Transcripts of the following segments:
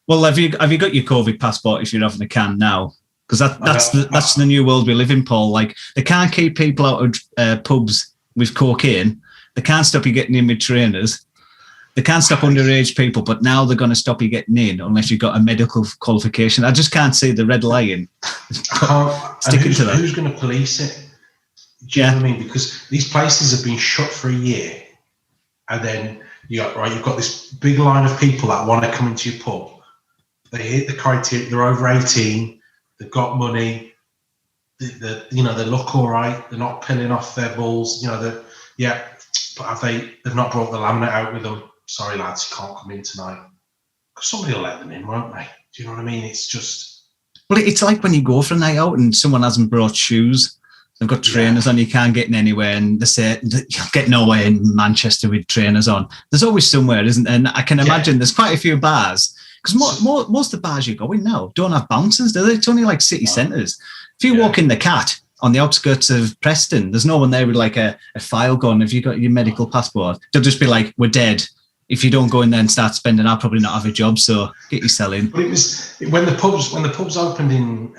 Well, have you got your COVID passport if you're having a can now? Because that's the new world we live in, Paul. Like, they can't keep people out of pubs with cocaine. They can't stop you getting in with trainers. They can't stop underage people, but now they're going to stop you getting in unless you've got a medical qualification. I just can't see the red line sticking to that. Who's going to police it? Do you know what I mean? Because these places have been shut for a year, and then you've got this big line of people that want to come into your pub. They hit the criteria. They're over 18. They've got money. They look all right. They're not pilling off their balls. But they've not brought the laminate out with them. Sorry, lads, you can't come in tonight. Because somebody will let them in, won't they? Do you know what I mean? It's just... Well, it's like when you go for a night out and someone hasn't brought shoes. They've got trainers on, you can't get in anywhere. And they say, you'll get nowhere in Manchester with trainers on. There's always somewhere, isn't there? And I can imagine there's quite a few bars. Because most of the bars you go in now don't have bouncers, do they? It's only like city centres. If you walk in the Cat on the outskirts of Preston, there's no one there with like a file gun. If you got your medical passport, they'll just be like, we're dead. If you don't go in there and start spending, I'll probably not have a job, so get your selling. But it was when the pubs opened in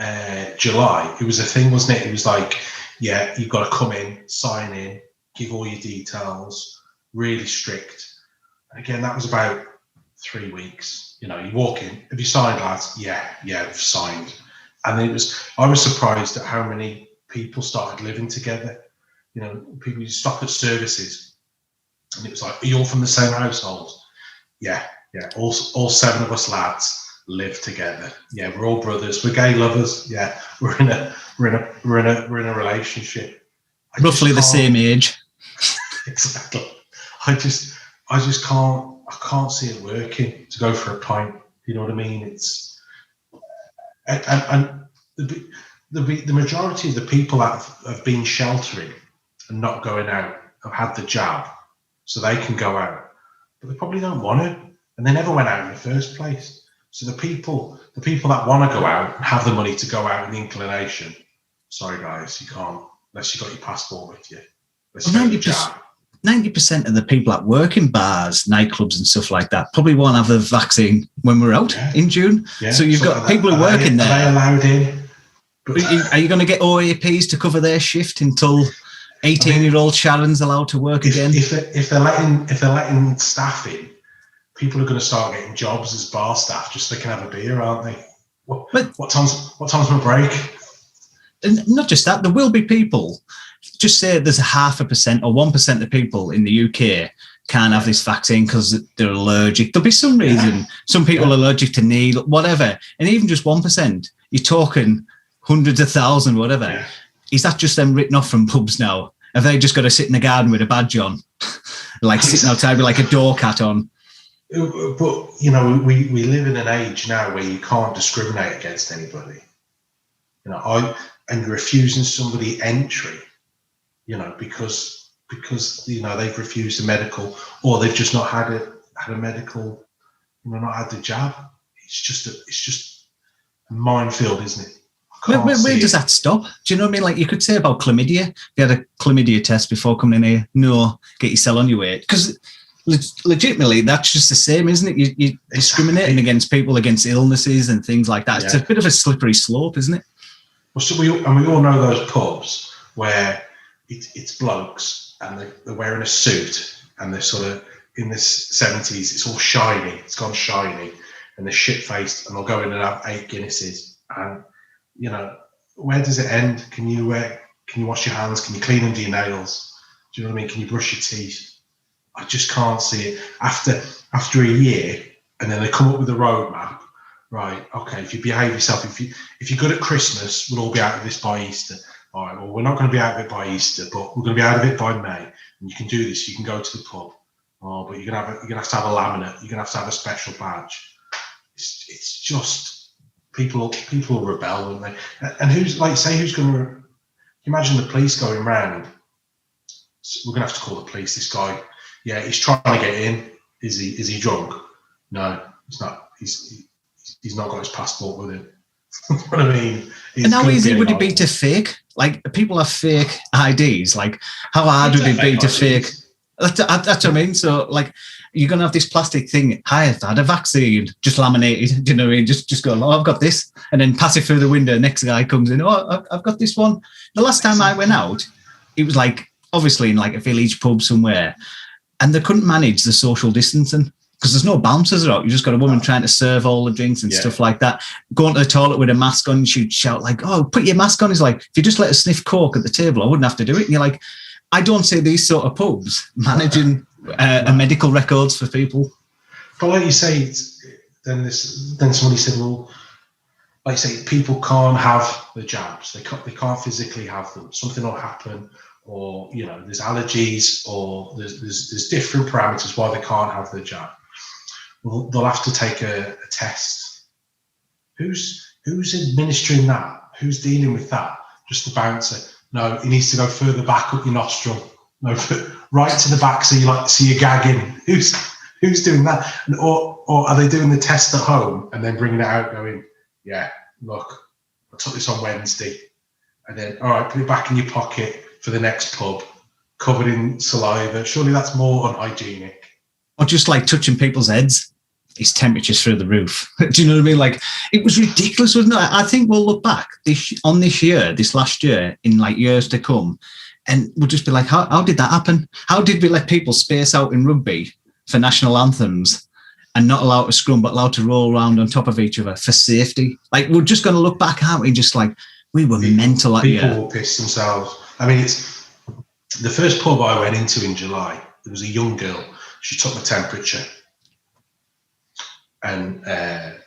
July, it was a thing, wasn't it? It was like, you've got to come in, sign in, give all your details, really strict. Again, that was about 3 weeks. You walk in, have you signed, lads? Yeah, we've signed. And I was surprised at how many people started living together. People stop at services. And it was like, are you all from the same household? Yeah. All 7 of us lads live together. Yeah, we're all brothers. We're gay lovers. Yeah, we're in a relationship. Roughly the same age. Exactly. I just can't see it working to go for a pint. You know what I mean? It's and the majority of the people that have been sheltering and not going out have had the jab. So they can go out, but they probably don't want to, and they never went out in the first place. So the people that want to go out and have the money to go out and the inclination, sorry guys, you can't unless you've got your passport with you. 90% of the people that work in bars, nightclubs and stuff like that probably won't have the vaccine when we're out in June. Yeah. So you've got people who work in there. Are they allowed in? Are you going to get OAPs to cover their shift until 18-year-old Sharon's allowed to work again? If they're letting staff in, people are going to start getting jobs as bar staff just so they can have a beer, aren't they? What time's my break? And not just that, there will be people. Just say there's 0.5% or 1% of people in the UK can't have this vaccine because they're allergic. There'll be some reason. Some people are allergic to needle, whatever. And even just 1%, you're talking hundreds of thousands, whatever. Yeah. Is that just them written off from pubs now? Have they just got to sit in the garden with a badge on? Like sitting outside with like a door cat on? But, we live in an age now where you can't discriminate against anybody. And you're refusing somebody entry, because they've refused a medical, or they've just not had a medical, not had the jab. It's just a minefield, isn't it? Where does that stop? Do you know what I mean? Like you could say about chlamydia. If you had a chlamydia test before coming in here, no, get your cell on your way. Because legitimately, that's just the same, isn't it? You're discriminating against people, against illnesses and things like that. It's a bit of a slippery slope, isn't it? Well, so we all know those pubs where it's blokes and they're wearing a suit and they're sort of in the 70s. It's all shiny. It's gone shiny, and they're shit-faced, and they'll go in and have 8 Guinnesses. And where does it end? Can you wash your hands? Can you clean under your nails? Do you know what I mean? Can you brush your teeth? I just can't see it. After a year, and then they come up with a roadmap. Right, okay, if you behave yourself, if you're good at Christmas, we'll all be out of this by Easter. All right, well, we're not going to be out of it by Easter, but we're going to be out of it by May. And you can do this, you can go to the pub. Oh, but you're going to have to have a laminate, you're going to have a special badge. It's just, people will rebel, won't they? And who's going to, imagine the police going round. We're going to have to call the police, this guy. Yeah, he's trying to get in. Is he drunk? No, he's not. He's not got his passport with him. What I mean? And how easy would it be to fake? Like, people have fake IDs. Like, how hard would it be to fake? That's what I mean. So, like, you're going to have this plastic thing. Hi, I've had a vaccine, just laminated. Do you know what I mean? Just go, oh, I've got this. And then pass it through the window. Next guy comes in, oh, I've got this one. The last time I went out, it was like, obviously in like a village pub somewhere. And they couldn't manage the social distancing because there's no bouncers out. You just got a woman trying to serve all the drinks and stuff like that. Going to the toilet with a mask on, she'd shout like, oh, put your mask on. It's like, if you just let us sniff coke at the table, I wouldn't have to do it. And you're like, I don't see these sort of pubs managing medical records for people. But like you say, then somebody said, well, like you say, people can't have the jabs. They can't physically have them. Something will happen, or there's allergies, or there's different parameters why they can't have the jab. Well, they'll have to take a test. Who's administering that? Who's dealing with that? Just the bouncer. No, it needs to go further back up your nostril. No, right to the back so you're gagging. Who's doing that? Or are they doing the test at home and then bringing it out going, yeah, look, I took this on Wednesday. And then, all right, put it back in your pocket for the next pub, covered in saliva. Surely that's more unhygienic. Or just like touching people's heads. His temperature's through the roof. Do you know what I mean? Like, it was ridiculous, wasn't it? I think we'll look back this last year, in like years to come, and we'll just be like, how did that happen? How did we let people space out in rugby for national anthems and not allowed to scrum, but allowed to roll around on top of each other for safety? Like, we're just going to look back, aren't we? Just like, we were mental that year. People will piss themselves. I mean, it's the first pub I went into in July. There was a young girl. She took my temperature. And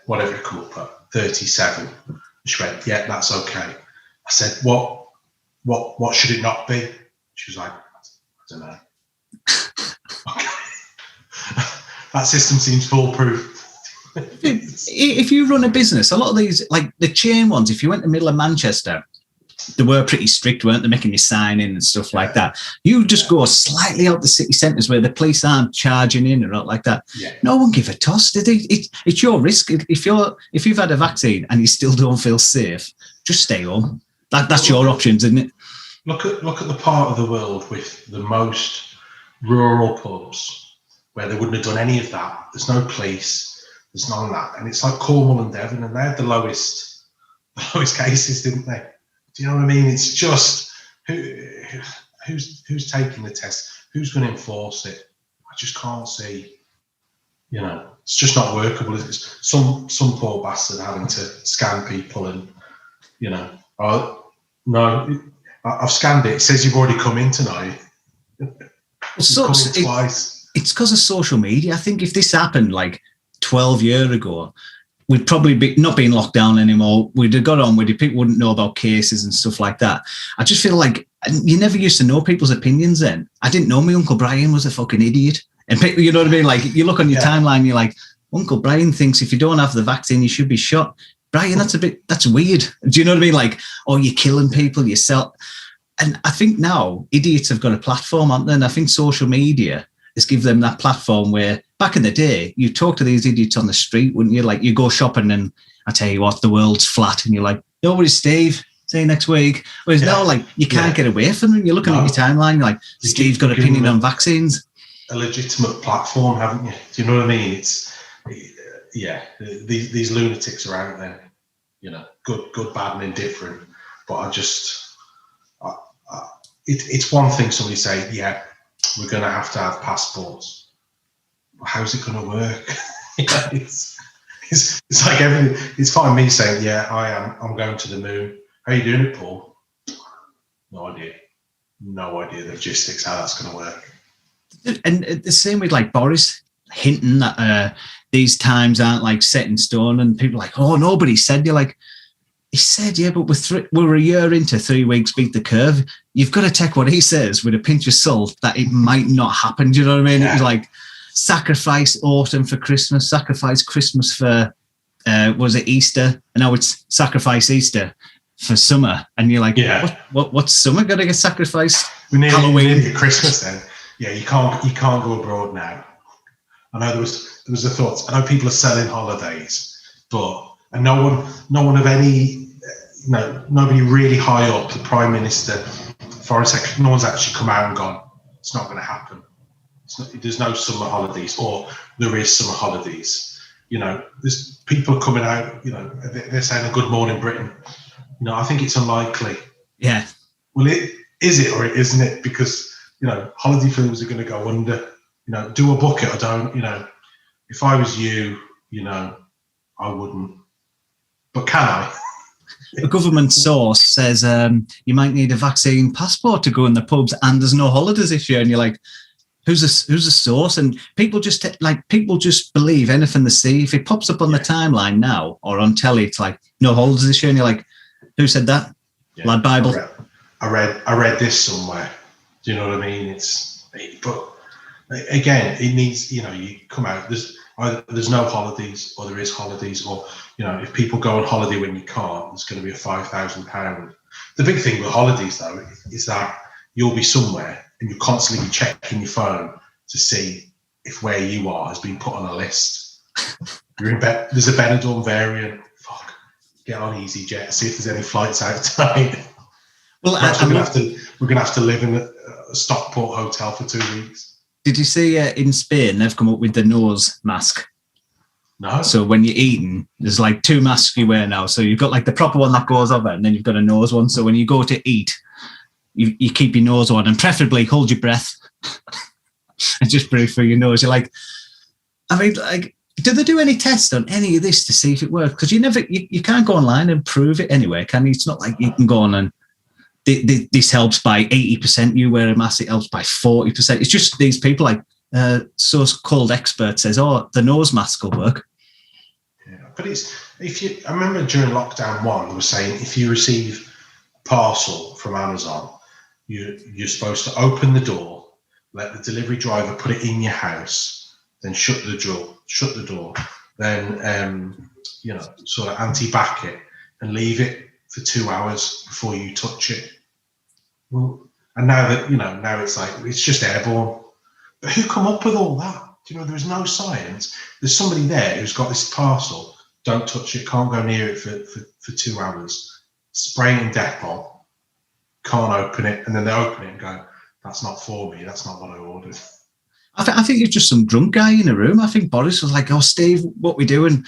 whatever it come up at 37. She went, yeah, that's okay. I said, what should it not be? She was like, I don't know. Okay. That system seems foolproof. If you run a business, a lot of these, like the chain ones, if you went to the middle of Manchester, they were pretty strict, weren't they, making you sign in and stuff like that. You just go slightly out the city centres where the police aren't charging in or not like that. Yeah. No one give a toss, did they? It's your risk. If you've had a vaccine and you still don't feel safe, just stay home. That's your options, isn't it? Look at the part of the world with the most rural pubs where they wouldn't have done any of that. There's no police, there's none of that. And it's like Cornwall and Devon, and they had the lowest cases, didn't they? Do you know what I mean? It's just who's taking the test? Who's going to enforce it? I just can't see. It's just not workable. It's some poor bastard having to scan people, and no, I've scanned it. It says you've already come in tonight. Twice. It's because of social media. I think if this happened like 12 years ago, we'd probably be not being locked down anymore. We'd have got on with it. People wouldn't know about cases and stuff like that. I just feel like you never used to know people's opinions then. I didn't know my Uncle Brian was a fucking idiot. And people, you know what I mean? Like, you look on your timeline, you're like, Uncle Brian thinks if you don't have the vaccine, you should be shot. Brian, that's weird. Do you know what I mean? Like, oh, you're killing people yourself. And I think now idiots have got a platform, aren't they? And I think social media has given them that platform where back in the day, you talk to these idiots on the street, wouldn't you? Like, you go shopping and I tell you what, the world's flat. And you're like, nobody's Steve. See you next week. Whereas now, like, you can't get away from them. You're looking at your timeline, you're like, Steve's got an opinion on vaccines. A legitimate platform, haven't you? Do you know what I mean? These lunatics are out there, good, bad, and indifferent. But it's one thing somebody say, yeah, we're going to have passports. Well, how's it going to work? It's like everything. It's fine me saying, yeah, I'm going to the moon. How are you doing it, Paul? No idea the logistics, how that's going to work. And the same with like Boris hinting that these times aren't like set in stone, and people are like, oh, nobody said. You're like, he said, yeah, but we're a year into 3 weeks beat the curve. You've got to take what he says with a pinch of salt that it might not happen. Do you know what I mean? Yeah. It was like sacrifice autumn for Christmas, sacrifice Christmas for was it Easter? And now it's sacrifice Easter for summer. And you're like, what's summer going to get sacrificed? Halloween, Christmas then. Yeah, you can't go abroad now. I know there was a thought. I know people are selling holidays, and no one of any, nobody really high up, the Prime Minister, Foreign Secretary, no one's actually come out and gone, it's not going to happen. There's no summer holidays, or there is summer holidays. There's people coming out. They're saying a good morning Britain. I think it's unlikely. Yeah. Well, is it or isn't it? Because holiday films are going to go under. Do a bucket or don't. If I was you, I wouldn't. But can I? A government source says you might need a vaccine passport to go in the pubs, and there's no holidays this year. And you're like, who's the source? And people just believe anything they see. If it pops up on the timeline now or on telly, it's like no holidays this year, and you're like, who said that? Yeah. Lad Bible. I read this somewhere. Do you know what I mean? But again, it needs. You come out. There's no holidays, or there is holidays, or if people go on holiday when you can't, there's going to be a £5,000. The big thing with holidays, though, is that you'll be somewhere and you'll constantly be checking your phone to see if where you are has been put on a list. There's a Benidorm variant. Fuck, get on EasyJet, see if there's any flights out tonight. Well, we're gonna have to live in a Stockport hotel for 2 weeks. Did you see in Spain they've come up with the nose mask? No. So when you're eating, there's like 2 masks you wear now. So you've got like the proper one that goes over, and then you've got a nose one. So when you go to eat, you keep your nose on, and preferably hold your breath and just breathe through your nose. You're like, do they do any tests on any of this to see if it works? Because you can't go online and prove it anyway, can you? It's not like you can go on and this helps by 80%. You wear a mask, it helps by 40%. It's just these people like so-called expert says, the nose mask will work. Yeah, but I remember during lockdown 1, they were saying if you receive a parcel from Amazon, you're supposed to open the door, let the delivery driver put it in your house, then shut the door, then sort of anti-back it and leave it for 2 hours before you touch it. Well, and now it's like it's just airborne. But who come up with all that? There's no science. There's somebody there who's got this parcel. Don't touch it. Can't go near it for 2 hours. Spraying Dettol. Can't open it, and then they open it and go, "That's not for me. That's not what I ordered." I think it's just some drunk guy in a room. I think Boris was like, "Oh, Steve, what we doing?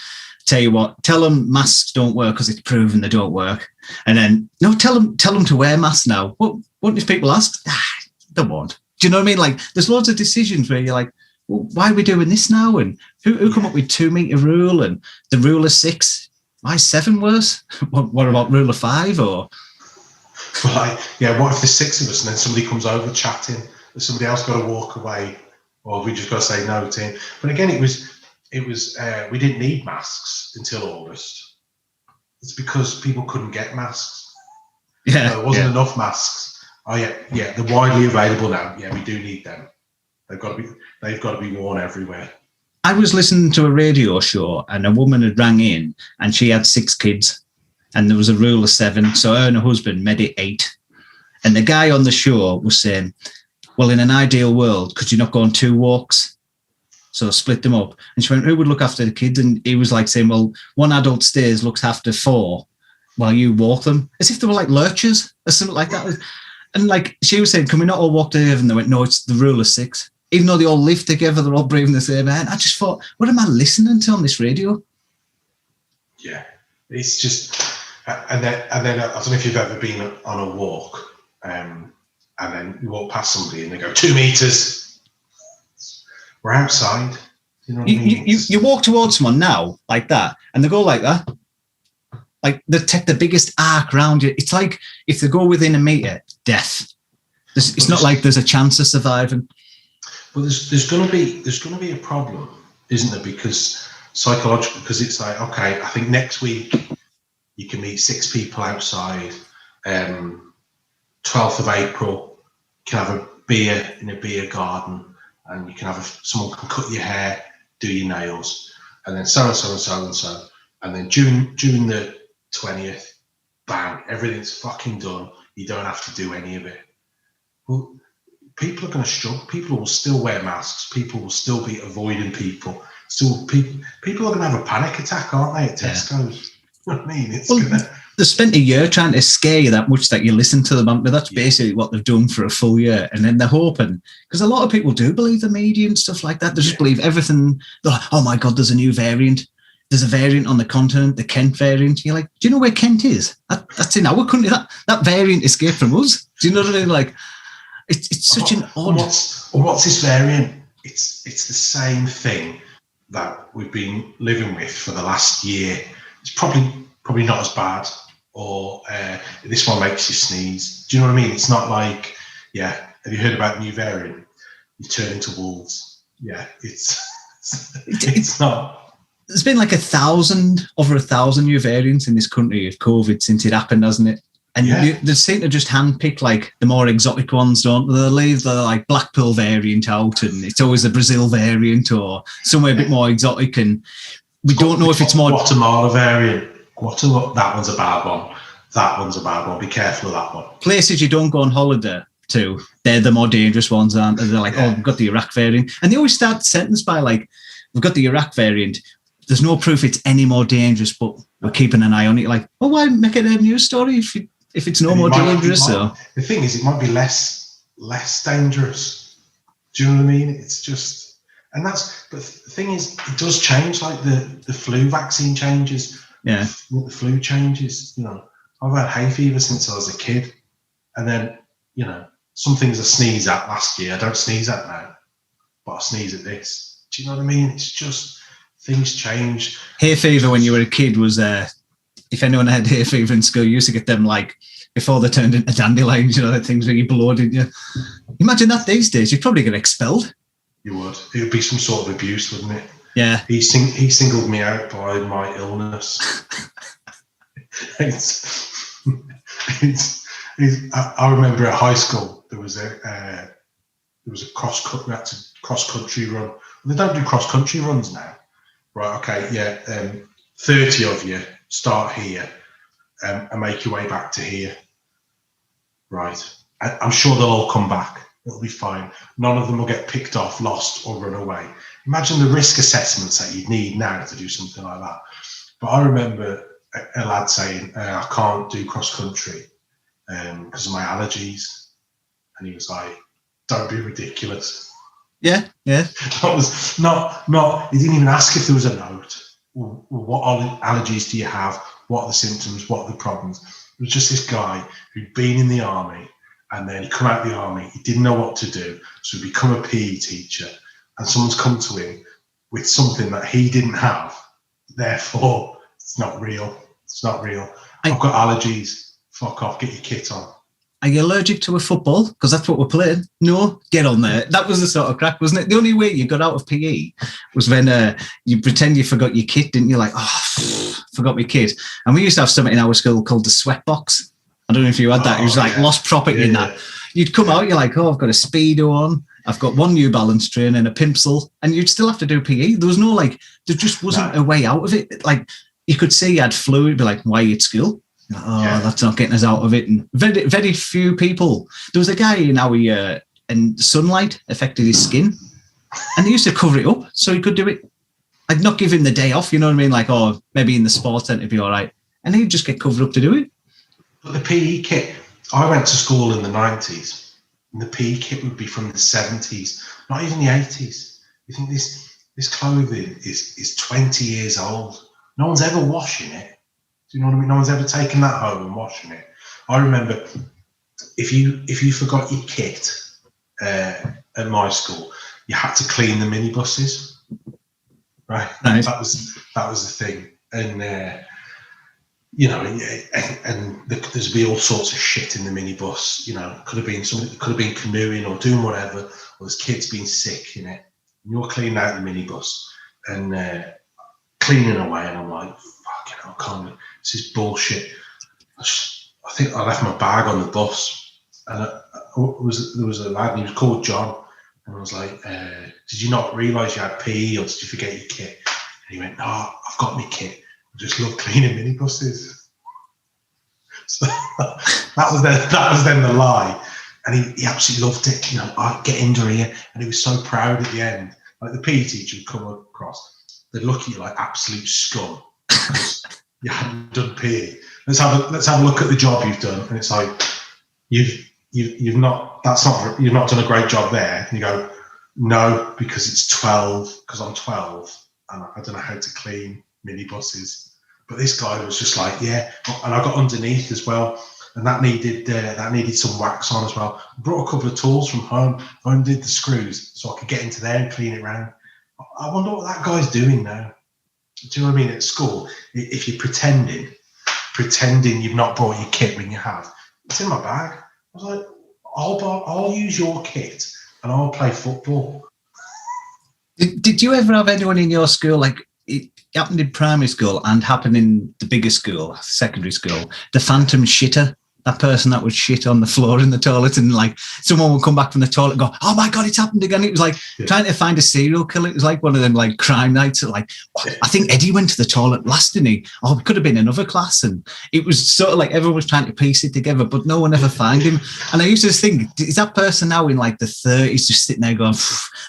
Tell you what, tell them masks don't work because it's proven they don't work." And then, no, tell them to wear masks now. What if people ask? They won't. Do you know what I mean? Like, there's loads of decisions where you're like, well, why are we doing this now? And who come up with 2 meter rule and the rule of 6? Why 7 worse? What about rule of 5? Or what if there's 6 of us and then somebody comes over chatting, and somebody else got to walk away, or we just got to say no to him? But again, it was we didn't need masks until August. It's because people couldn't get masks. Yeah, there wasn't enough masks. Oh yeah, they're widely available now. Yeah, we do need them. They've got to be worn everywhere. I was listening to a radio show, and a woman had rang in, and she had 6 kids, and there was a rule of 7. So her and her husband made it 8. And the guy on the show was saying, "Well, in an ideal world, could you not go on 2 walks? So split them up." And she went, "Who would look after the kids?" And he was like saying, "Well, 1 adult stays, looks after 4, while you walk them," as if they were like lurchers or something like that. And like she was saying, "Can we not all walk together?" And they went, "No, it's the rule of 6." Even though they all live together, they're all breathing the same air. And I just thought, what am I listening to on this radio? Yeah, it's just, and then I don't know if you've ever been on a walk, and then you walk past somebody and they go 2 meters. We're outside. You know what I mean? You walk towards someone now like that, and they go like that. Like they take the biggest arc around you. It's like if they go within a meter, death. It's not like there's a chance of surviving. Well, there's going to be a problem, isn't there? Because psychologically, because it's like, okay, I think next week you can meet 6 people outside. 12th of April, you can have a beer in a beer garden, and you can have someone can cut your hair, do your nails, and then so and so and so and so, and then June the 20th, bang, everything's fucking done. You don't have to do any of it. Well, people are going to struggle. People will still wear masks. People will still be avoiding people. Still, people are going to have a panic attack, aren't they, at Tesco's? You know what I mean? It's they spent a year trying to scare you that much that you listen to them. But that's basically what they've done for a full year. And then they're hoping, because a lot of people do believe the media and stuff like that. They just believe everything. They're like, oh my God, there's a new variant. There's a variant on the continent, the Kent variant. You're like, do you know where Kent is? That's in our country. That variant escaped from us. Do you know what I mean? Like, it's such an odd. What's this variant? It's the same thing that we've been living with for the last year. It's probably not as bad, or this one makes you sneeze. Do you know what I mean? It's not like, have you heard about new variant? You turn into wolves. Yeah, it's not. There's been like over 1,000 new variants in this country of COVID since it happened, hasn't it? And they seem to just handpick like the more exotic ones, don't they? They leave the like Blackpool variant out, and it's always the Brazil variant or somewhere a bit more exotic. And we don't know if it's more Guatemala variant. That one's a bad one. That one's a bad one. Be careful of that one. Places you don't go on holiday to, they're the more dangerous ones, aren't they? They're like, oh, we've got the Iraq variant, and they always start the sentence by like, we've got the Iraq variant. There's no proof it's any more dangerous, but we're keeping an eye on it. Like, well, why make it a news story if it's no more dangerous? The thing is, it might be less dangerous. Do you know what I mean? It's just, but the thing is, it does change. Like the flu vaccine changes. Yeah, the flu changes. You know, I've had hay fever since I was a kid, and then some things I sneeze at last year, I don't sneeze at now, but I sneeze at this. Do you know what I mean? It's just. Things change. Hay fever when you were a kid was, if anyone had hay fever in school, you used to get them like before they turned into dandelions, the things where you blow, didn't you? Imagine that these days, you'd probably get expelled. You would. It would be some sort of abuse, wouldn't it? Yeah. He singled me out by my illness. I remember at high school, there was a cross country run. They don't do cross country runs now. Right, okay, 30 of you start here and make your way back to here. Right. I'm sure they'll all come back. It'll be fine. None of them will get picked off, lost, or run away. Imagine the risk assessments that you'd need now to do something like that. But I remember a lad saying, I can't do cross-country because of my allergies. And he was like, don't be ridiculous. Yeah. That was not. He didn't even ask if there was a note. What allergies do you have? What are the symptoms? What are the problems? It was just this guy who'd been in the army, and then he come out of the army. He didn't know what to do, so he become a PE teacher. And someone's come to him with something that he didn't have. Therefore, it's not real. It's not real. I've got allergies. Fuck off. Get your kit on. Are you allergic to a football? Because that's what we're playing. No, get on there. That was the sort of crack, wasn't it? The only way you got out of PE was when you pretend you forgot your kit, didn't you? Like, forgot my kit. And we used to have something in our school called the sweat box. I don't know if you had that. It was like lost property in that. You'd come out, you're like, I've got a Speedo on. I've got one New Balance train and a Pimsel. And you'd still have to do PE. There was no there just wasn't a way out of it. Like, you could see you had flu. You'd be like, why are you at school? That's not getting us out of it. And very, very few people. There was a guy in our year, and sunlight affected his skin, and he used to cover it up so he could do it. I'd not give him the day off, you know what I mean? Like, maybe in the sports centre, it'd be all right. And he'd just get covered up to do it. But the PE kit, I went to school in the 90s, and the PE kit would be from the 70s, not even the 80s. You think this clothing is 20 years old. No one's ever washing it. Do you know what I mean? No one's ever taken that home and washing it. I remember if you forgot your kit at my school, you had to clean the minibuses, right? Nice. That was the thing, and there's be all sorts of shit in the minibus. Could have been somebody, could have been canoeing or doing whatever, or there's kids being sick in it. And you're cleaning out the minibus and cleaning away, and I'm like, fucking hell, can't. This is bullshit. I think I left my bag on the bus, and there was a lad, and he was called John, and I was like, did you not realise you had PE, or did you forget your kit? And he went, no, I've got my kit. I just love cleaning minibuses. So that was then the lie, and he absolutely loved it. I get under here, and he was so proud at the end. Like the PE teacher would come across, they'd look at you like absolute scum. you haven't done PE. Let's have a look at the job you've done, and it's like you've not done a great job there. And you go, no, because it's 12, because I'm 12 and I don't know how to clean minibuses. But this guy was just like, yeah, and I got underneath as well, and that needed some wax on as well. I brought a couple of tools from home. I undid the screws so I could get into there and clean it around. I wonder what that guy's doing now. Do you know what I mean? At school, if you're pretending you've not brought your kit when you have, it's in my bag. I was like, I'll use your kit and I'll play football. Did you ever have anyone in your school, like it happened in primary school and happened in the bigger school, secondary school, the phantom shitter? That person that would shit on the floor in the toilet, and like someone would come back from the toilet and go, oh my God, it's happened again. It was like trying to find a serial killer. It was like one of them like crime nights. Like, I think Eddie went to the toilet last, didn't he? Oh, it could have been another class. And it was sort of like everyone was trying to piece it together, but no one ever found him. And I used to think, is that person now in like the 30s just sitting there going,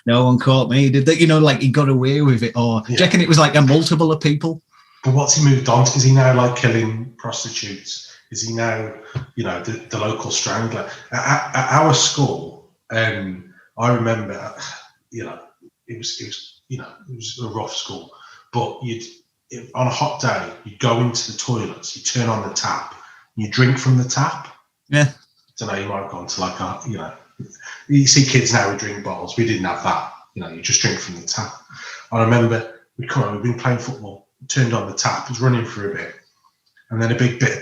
no one caught me? Did that? You know, like he got away with it. Or do you reckon it was like a multiple of people? But what's he moved on to? Is he now like killing prostitutes? Is he now, the local strangler? At our school, I remember, it was a rough school, but on a hot day, you'd go into the toilets, you turn on the tap, you drink from the tap. Yeah. I don't know, you might have gone to like you see kids now with drink bottles. We didn't have that. You just drink from the tap. I remember we'd been playing football, turned on the tap, was running for a bit, and then a big bit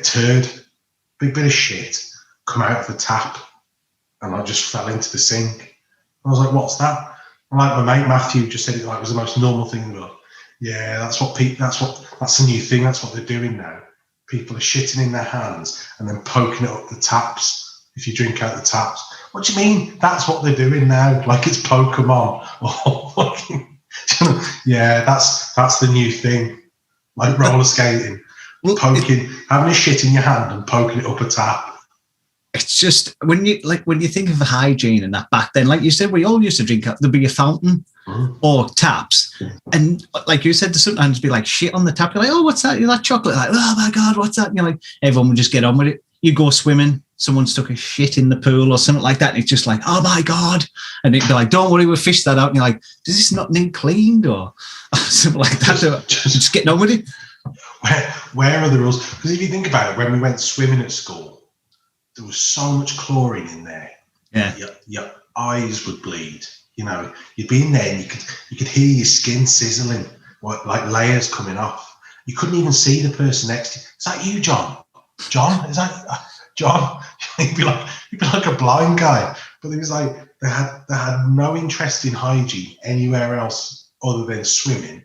of shit come out of the tap, and I just fell into the sink. I was like, what's that? And like my mate Matthew just said it like it was the most normal thing in the world. Yeah, that's the new thing. That's what they're doing now. People are shitting in their hands and then poking it up the taps if you drink out the taps. What do you mean? That's what they're doing now. Like it's Pokemon. Yeah, that's the new thing. Like roller skating. Having a shit in your hand and poking it up a tap. It's just when you think of hygiene and that back then, like you said, we all used to drink out. There'd be a fountain or taps, and like you said, there'd sometimes be like shit on the tap. You're like, oh, what's that? You're that chocolate? Like, oh my God, what's that? And you're like, everyone would just get on with it. You go swimming, someone stuck a shit in the pool or something like that, and it's just like, oh my God, and it'd be like, don't worry, we'll fish that out. And you're like, does this not need cleaned or something like that? Just getting on with it. Where are the rules? Because if you think about it, when we went swimming at school, there was so much chlorine in there. Yeah, your eyes would bleed. You'd be in there and you could hear your skin sizzling, like layers coming off. You couldn't even see the person next to you. Is that you, John? John? Is that John? You'd be like a blind guy. But it was like they had no interest in hygiene anywhere else other than swimming.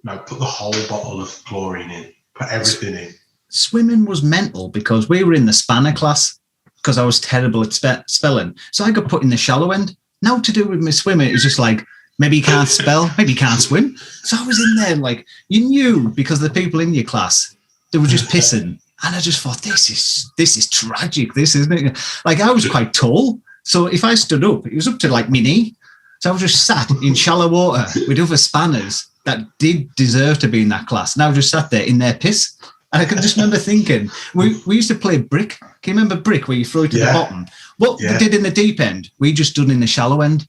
No, put the whole bottle of chlorine in. Put everything in. Swimming was mental because we were in the spanner class because I was terrible at spelling. So I got put in the shallow end. Now to do with my swimming, it was just like, maybe you can't spell, maybe you can't swim. So I was in there like, you knew because the people in your class, they were just pissing. And I just thought, this is tragic, this, isn't it? Like I was quite tall. So if I stood up, it was up to like my knee. So I was just sat in shallow water with other spanners that did deserve to be in that class. And I just sat there in their piss. And I can just remember thinking, we used to play brick. Can you remember brick where you throw it to the bottom? What we did in the deep end, we just done in the shallow end.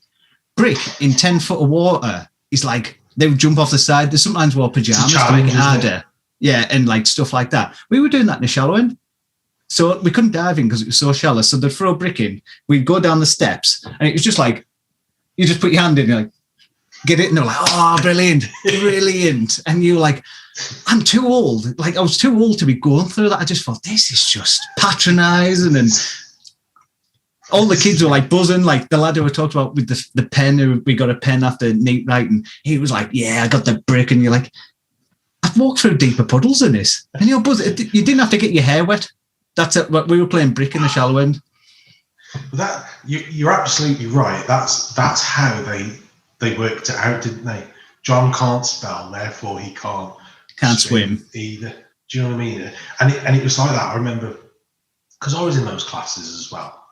Brick in 10 foot of water is like, they would jump off the side. They sometimes wore pajamas to make it harder. Yeah, and like stuff like that. We were doing that in the shallow end. So we couldn't dive in because it was so shallow. So they'd throw a brick in. We'd go down the steps. And it was just like, you just put your hand in, you're like, get it, and they're like, oh, brilliant. And you're like, I'm too old. Like, I was too old to be going through that. I just thought, this is just patronising. And all the kids were like buzzing. Like the lad who I talked about with the pen, we got a pen after neat writing. He was like, yeah, I got the brick. And you're like, I've walked through deeper puddles in this. And you're buzzing. You didn't have to get your hair wet. That's it. We were playing brick in the shallow end. That you're absolutely right. That's how they worked it out, didn't they? John can't spell, therefore he can't swim either. Do you know what I mean? And it was like that. I remember because I was in those classes as well,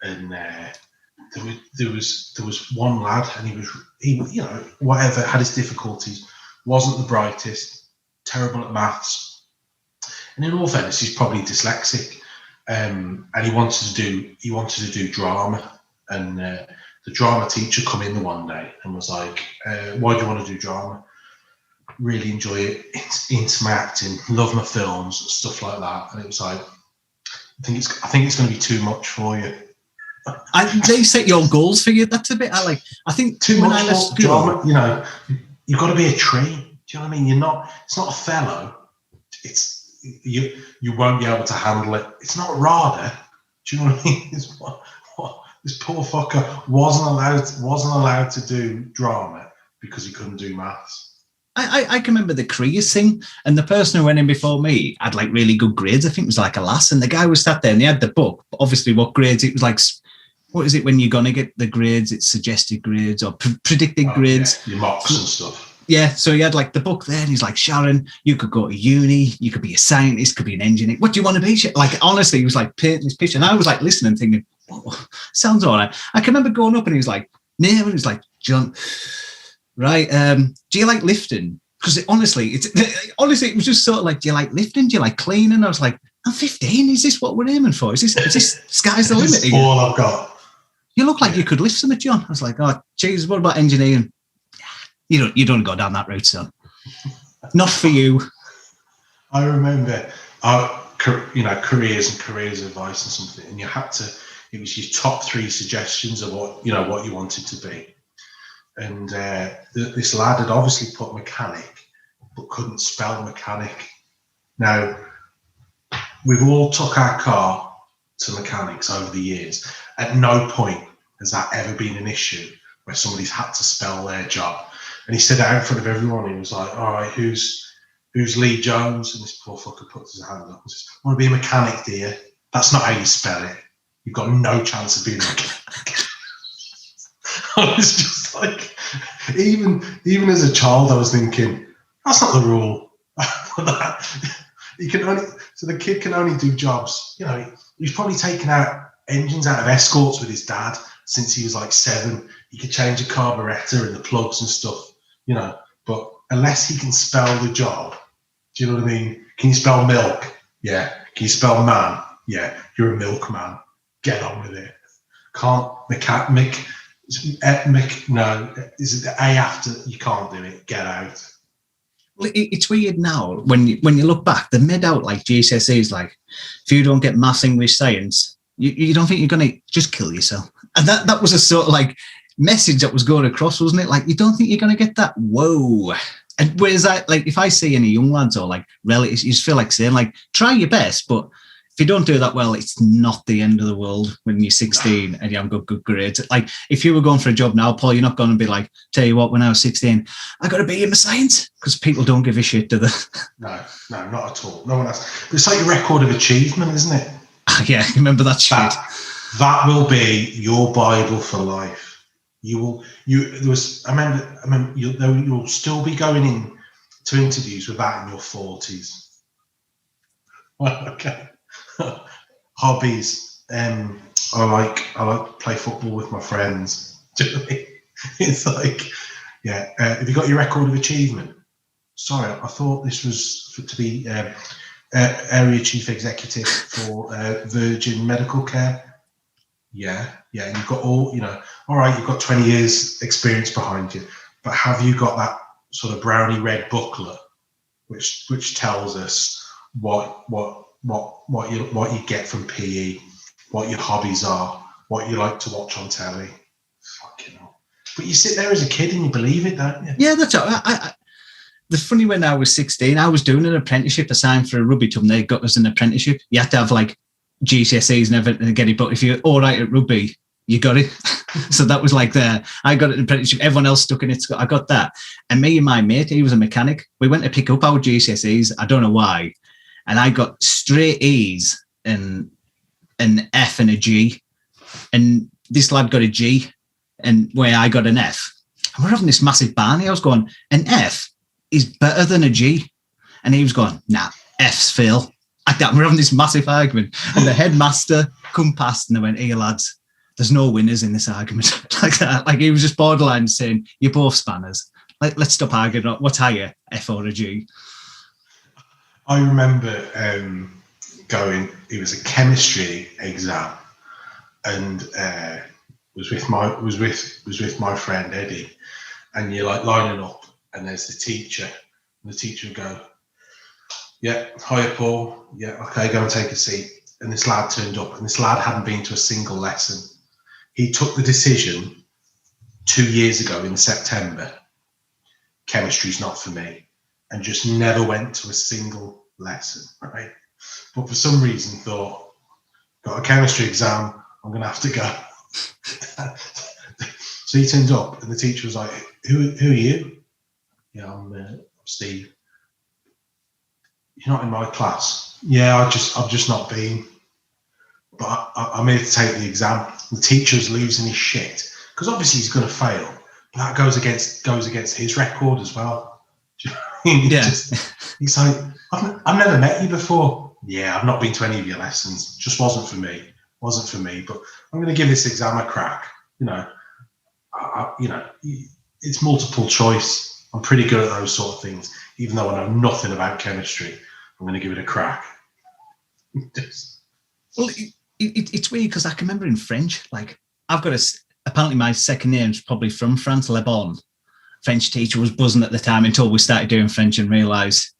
and there was one lad, and he whatever, had his difficulties, wasn't the brightest, terrible at maths, And in all fairness, he's probably dyslexic, and he wanted to do drama. And the drama teacher come in the one day and was like, "Why do you want to do drama?" Really enjoy it. It's into my acting, love my films, stuff like that. And it was like, I think it's going to be too much for you. They set your goals for you. That's a bit. I think too when much I left school, drama. You know, you've got to be a tree. Do you know what I mean? It's not a fellow. It's you won't be able to handle it. It's not RADA. Do you know what I mean? This poor fucker wasn't allowed to do drama because he couldn't do maths. I can remember the careers thing, and the person who went in before me had like really good grades. I think it was like a lass, and the guy was sat there and he had the book. But obviously, what grades? It was like, what is it when you're gonna get the grades? It's suggested grades or predicted grades, your mocks and stuff. Yeah, so he had like the book there, and he's like, Sharon, you could go to uni, you could be a scientist, could be an engineer. What do you want to be? Like, honestly, he was like painting this picture, and I was like listening, thinking, oh, sounds all right. I can remember going up, and he was like, no, and he was like, John. Right. Do you like lifting? Because honestly, it was just sort of like, do you like lifting? Do you like cleaning? I was like, I'm 15. Is this what we're aiming for? Is this sky's the limit? This all I've got. You look like you could lift something, John. I was like, oh, Jesus, what about engineering? You don't go down that route, son. Not for you. I remember, careers advice and something, and you had to. It was your top 3 suggestions of what you wanted to be. And this lad had obviously put mechanic, but couldn't spell mechanic. Now, we've all took our car to mechanics over the years. At no point has that ever been an issue where somebody's had to spell their job. And he said out in front of everyone, he was like, all right, who's Lee Jones? And this poor fucker puts his hand up and says, I want to be a mechanic, dear. That's not how you spell it. You've got no chance of being a mechanic. I was just like, even as a child, I was thinking, that's not the rule. So the kid can only do jobs. You know, he's probably taken out engines out of escorts with his dad since he was like 7. He could change a carburetor and the plugs and stuff, you know. But unless he can spell the job, do you know what I mean? Can you spell milk? Yeah. Can you spell man? Yeah. You're a milkman. Get on with it. Can't mechanic. No, is it the A after? You can't do it. Get out. Well, it's weird now when you look back. They made out like GCSEs, like if you don't get maths, English, science, you don't think you're gonna just kill yourself. And that was a sort of like message that was going across, wasn't it? Like you don't think you're gonna get that. Whoa. And whereas like if I see any young lads or like relatives, you just feel like saying like try your best, but if you don't do that well, it's not the end of the world when you're 16 and you haven't got good grades. Like if you were going for a job now, Paul, you're not going to be like, tell you what, when I was 16, I got to be in the science, because people don't give a shit, do they? No, not at all. No one else. It's like your record of achievement, isn't it? Yeah, remember that shit. That will be your Bible for life. You'll still be going in to interviews with that in your 40s. Well, okay. Hobbies. I like to play football with my friends. Do you know what I mean? It's like, yeah. Have you got your record of achievement? Sorry, I thought this was to be area chief executive for Virgin Medical Care. Yeah. And you've got all right. You've got 20 years experience behind you, but have you got that sort of brownie red booklet, which tells us what you get from PE, what your hobbies are, what you like to watch on telly. Fucking hell. But you sit there as a kid and you believe it, don't you? Yeah, that's right. The funny, when I was 16, I was doing an apprenticeship assigned for a rugby team. They got us an apprenticeship. You had to have like GCSEs and everything to get it, but if you're all right at rugby, you got it. So that was like I got an apprenticeship. Everyone else stuck in it. I got that. And me and my mate, he was a mechanic. We went to pick up our GCSEs. I don't know why. And I got straight E's and an F and a G. And this lad got a G, and where I got an F. And we're having this massive barney. I was going, an F is better than a G. And he was going, nah, F's fail. We're having this massive argument. And the headmaster come past and they went, hey, lads, there's no winners in this argument. Like that. Like he was just borderline saying, you're both spanners. Let's stop arguing. What's higher, F or a G? I remember going. It was a chemistry exam, and was with my friend Eddie, and you're like lining up, and there's the teacher, and the teacher would go, "Yeah, hiya Paul. Yeah, okay, go and take a seat." And this lad turned up, and this lad hadn't been to a single lesson. He took the decision 2 years ago in September. Chemistry's not for me, and just never went to a single lesson, right? But for some reason thought, got a chemistry exam, I'm going to have to go. So he turned up, and the teacher was like, who are you? Yeah, I'm Steve. You're not in my class. Yeah, I've just not been. But I'm here to take the exam. The teacher's losing his shit, because obviously he's going to fail. But that goes against his record as well. Do you know what I mean? Yeah. He's like, I've never met you before. Yeah, I've not been to any of your lessons. Just wasn't for me. But I'm going to give this exam a crack. It's multiple choice. I'm pretty good at those sort of things. Even though I know nothing about chemistry, I'm going to give it a crack. Well, it's weird because I can remember in French, like I've got apparently my second name's probably from France, Lebbon. French teacher was buzzing at the time until we started doing French and realised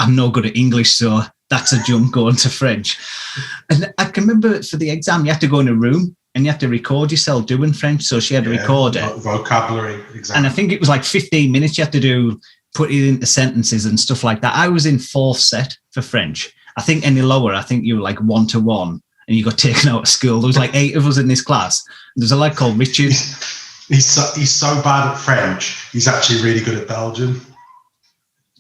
I'm no good at English, so that's a jump going to French. And I can remember for the exam, you had to go in a room and you had to record yourself doing French. So she had to record it. Vocabulary, exactly. And I think it was like 15 minutes you had to put it into sentences and stuff like that. I was in 4th set for French. I think any lower, I think you were like 1-to-1 and you got taken out of school. There was like 8 of us in this class. There's a lad called Richard. He's so bad at French, he's actually really good at Belgian.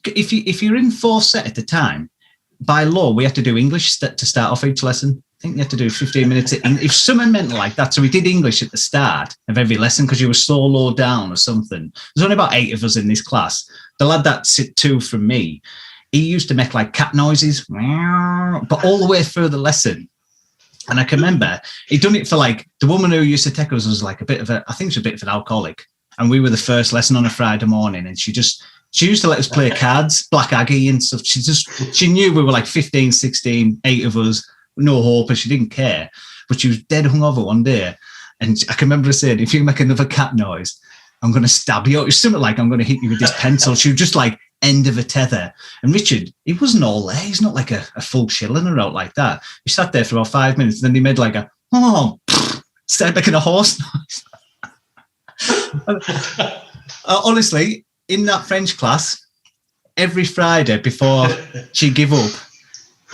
If you're in 4th set at the time, by law, we had to do English to start off each lesson. I think you had to do 15 minutes. If someone meant like that, so we did English at the start of every lesson because you were so low down or something. There's only about 8 of us in this class. The lad that sit 2 from me, he used to make like cat noises, but all the way through the lesson. And I can remember he'd done it for like the woman who used to take us was like I think she was a bit of an alcoholic. And we were the first lesson on a Friday morning, and she used to let us play cards, Black Aggie and stuff. She knew we were like 15, 16, 8 of us, no hope, and she didn't care. But she was dead hungover one day. And I can remember her saying, if you make another cat noise, I'm going to stab you. It was something like, I'm going to hit you with this pencil. She was just like, end of a tether. And Richard, he wasn't all there. He's not like a full shilling or out like that. He sat there for about 5 minutes, and then he made like started making a horse noise. Honestly, in that French class, every Friday before she give up,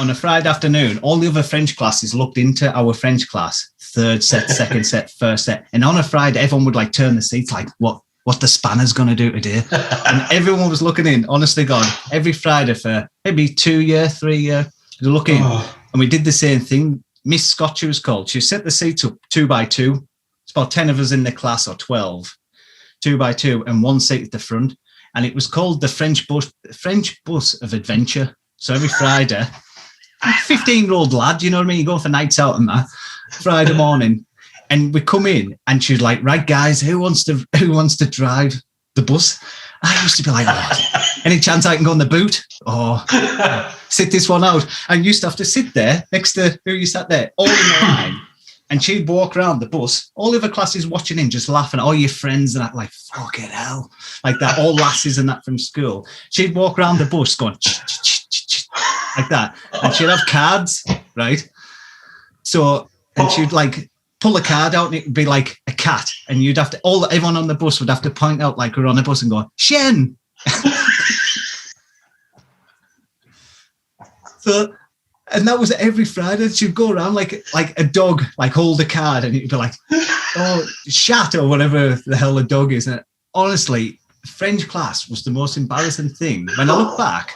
on a Friday afternoon, all the other French classes looked into our French class, 3rd set, 2nd set, 1st set. And on a Friday, everyone would like turn the seats like, what the spanner's going to do today? And everyone was looking in, honestly, God, every Friday for maybe 2 year, 3 year, they look in. And we did the same thing. Miss Scott, she was called. She set the seats up 2 by 2. It's about 10 of us in the class, or 12, 2 by 2, and 1 seat at the front. And it was called the French bus of adventure. So every Friday, 15-year-old lad, you know what I mean? You go for nights out and that Friday morning, and we come in, and she's like, "Right, guys, who wants to drive the bus?" I used to be like, any chance I can go in the boot or sit this one out? And you used to have to sit there next to who you sat there, all in the line. And she'd walk around the bus, all the other classes watching in, just laughing, all your friends and that, like, fucking hell, like that, all lasses and that from school. She'd walk around the bus going, like that. And she'd have cards, right? So, and she'd like pull a card out, and it would be like a cat. And you'd have to, everyone on the bus would have to point out like we're on a bus and go, Shen. So, and that was every Friday. She'd go around like a dog, like hold a card, and it'd be like, oh, shat, or whatever the hell a dog is. And honestly, French class was the most embarrassing thing. When I look back,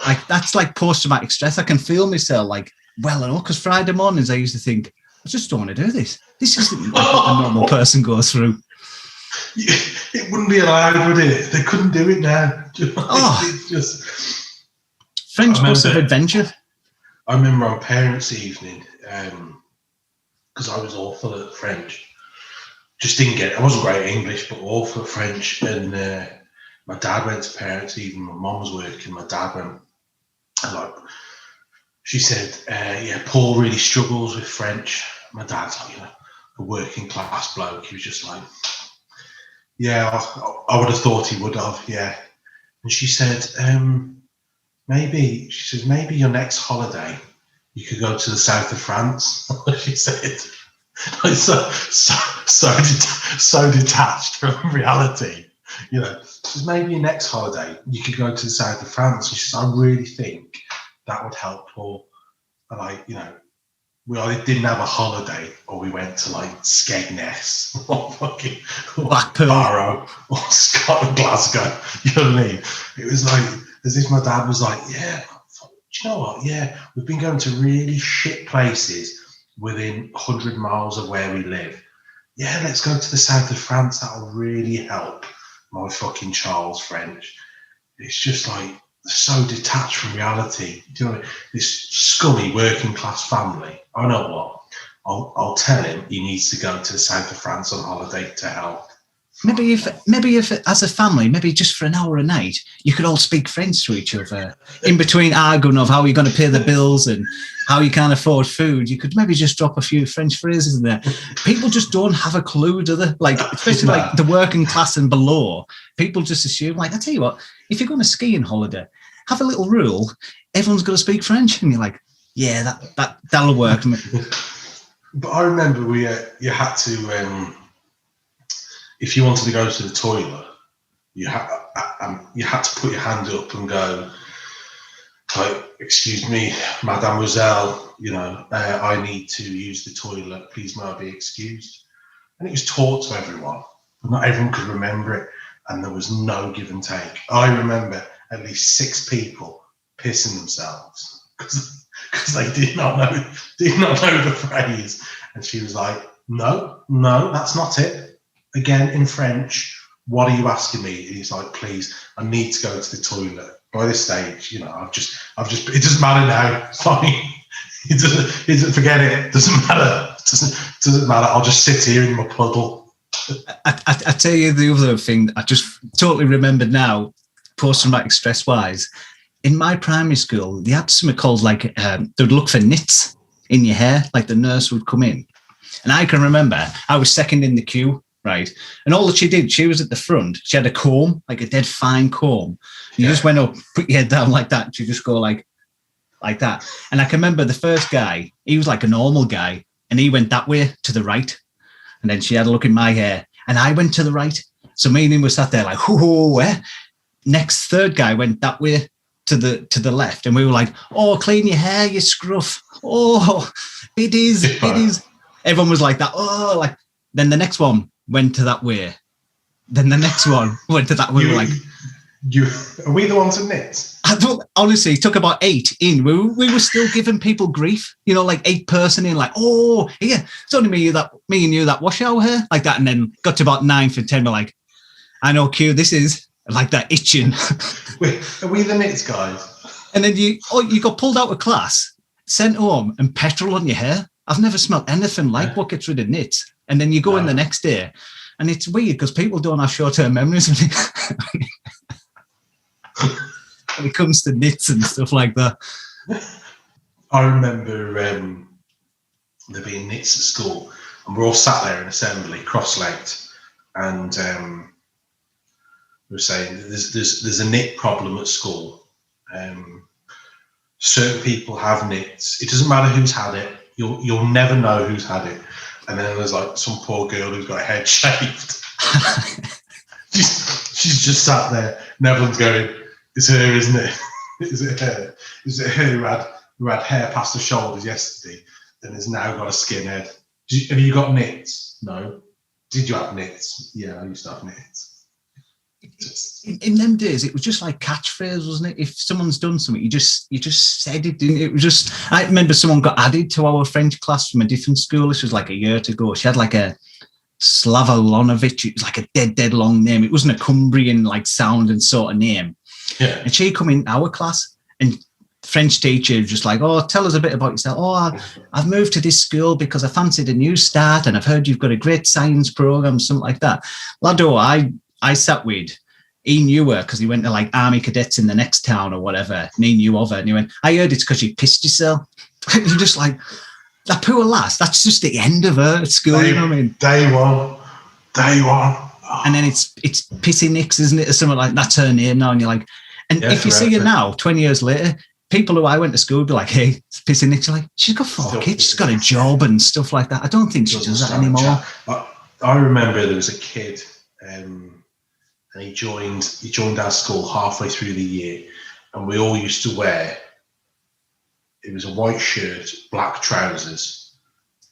like that's like post-traumatic stress. I can feel myself like well enough, because Friday mornings I used to think, I just don't want to do this. This isn't like what a normal person goes through. It wouldn't be allowed, would it? They couldn't do it now. It's just French bus of adventure. I remember on parents' evening, because I was awful at French. Just didn't get it. I wasn't great at English, but awful at French. And my dad went to parents' evening. My mum was working. My dad went. And like, she said, yeah, Paul really struggles with French. My dad's like, a working class bloke. He was just like, yeah, I would have thought he would have, yeah. And she said, maybe your next holiday, you could go to the south of France. She said, like, so detached from reality. She says, maybe your next holiday, you could go to the south of France. She says, I really think that would help Paul. And we either didn't have a holiday or we went to like Skegness or fucking Blackpool, Barrow or Scotland, Glasgow. You know what I mean? It was like as if my dad was like, yeah, do you know what? Yeah, we've been going to really shit places within 100 miles of where we live. Yeah, let's go to the south of France. That'll really help my fucking child's French. It's just like so detached from reality. Do you know what I mean? This scummy working class family. I know what. I'll tell him he needs to go to the south of France on holiday to help. Maybe if as a family, maybe just for an hour a night, you could all speak French to each other in between arguing of how you're going to pay the bills and how you can't afford food. You could maybe just drop a few French phrases in there. People just don't have a clue, do they? Like, especially like the working class and below. People just assume, like, I tell you what, if you're going to skiing holiday, have a little rule. Everyone's got to speak French, and you're like, yeah, that'll work. But I remember you had to. If you wanted to go to the toilet, you had to put your hand up and go, like, excuse me, mademoiselle, I need to use the toilet. Please may I be excused? And it was taught to everyone, but not everyone could remember it, and there was no give and take. I remember at least 6 people pissing themselves because they did not know the phrase. And she was like, no, that's not it. Again, in French, what are you asking me? And he's like, please, I need to go to the toilet. By this stage, I've just, it doesn't matter now. It's fine. It doesn't, forget it. It doesn't matter. It doesn't matter. I'll just sit here in my puddle. I tell you the other thing that I just totally remembered now, post-traumatic stress-wise. In my primary school, they had something called like, they would look for nits in your hair, like the nurse would come in. And I can remember I was second in the queue. Right. And all that she did, she was at the front. She had a comb, like a dead fine comb. You just went up, put your head down like that. And she just go like that. And I can remember the first guy, he was like a normal guy. And he went that way to the right. And then she had a look in my hair. And I went to the right. So me and him were sat there like, where? Next third guy went that way to the left. And we were like, oh, clean your hair, you scruff. Oh, it is. Everyone was like that. Oh, like, then the next one went to that way. Then the next one went to that way. Are we the ones in nits? Honestly, it took about 8 in. We were still giving people grief, like 8 person in, like, oh, yeah, it's only me and you that wash our hair, like that. And then got to about 9 for 10, we're like, I know, Q, this is like that itching. Wait, are we the nits guys? And then you got pulled out of class, sent home, and petrol on your hair. I've never smelled anything like what gets rid of nits. And then you go in the next day, and it's weird because people don't have short-term memories when it comes to nits and stuff like that. I remember there being nits at school, and we're all sat there in assembly, cross-legged, and we were saying there's a nit problem at school. Certain people have nits. It doesn't matter who's had it. You'll never know who's had it. And then there's like some poor girl who's got her head shaved. she's just sat there. And everyone's going, it's her, isn't it? Is it her? Is it her who had hair past her shoulders yesterday and has now got a skinhead? Have you got nits? No. Did you have nits? Yeah, I used to have nits. In them days, it was just like catchphrase, wasn't it? If someone's done something, you just said it, didn't it? It was just. I remember someone got added to our French class from a different school. This was like a year ago. She had like a Slavolonovich. It was like a dead long name. It wasn't a Cumbrian like sound and sort of name. Yeah. And she come in our class, and French teacher was just like, oh, tell us a bit about yourself. Oh, I've moved to this school because I fancied a new start, and I've heard you've got a great science program, something like that. Lado, I sat with he knew her because he went to like army cadets in the next town or whatever, and he knew of her. And he went, I heard it's because you pissed yourself. You're just like, that poor lass, that's just the end of her at school, you know what I mean? Day one. Oh. And then it's Pissy Nicks, isn't it? Or something like that's her name now. And you're like, and if you see her now, 20 years later, people who I went to school would be like, hey, it's Pissy Nicks. You're like, she's got 4 kids, she's got a job and stuff like that. I don't think she does that anymore. I remember there was a kid, and he joined our school halfway through the year, and we all used to wear, it was a white shirt, black trousers,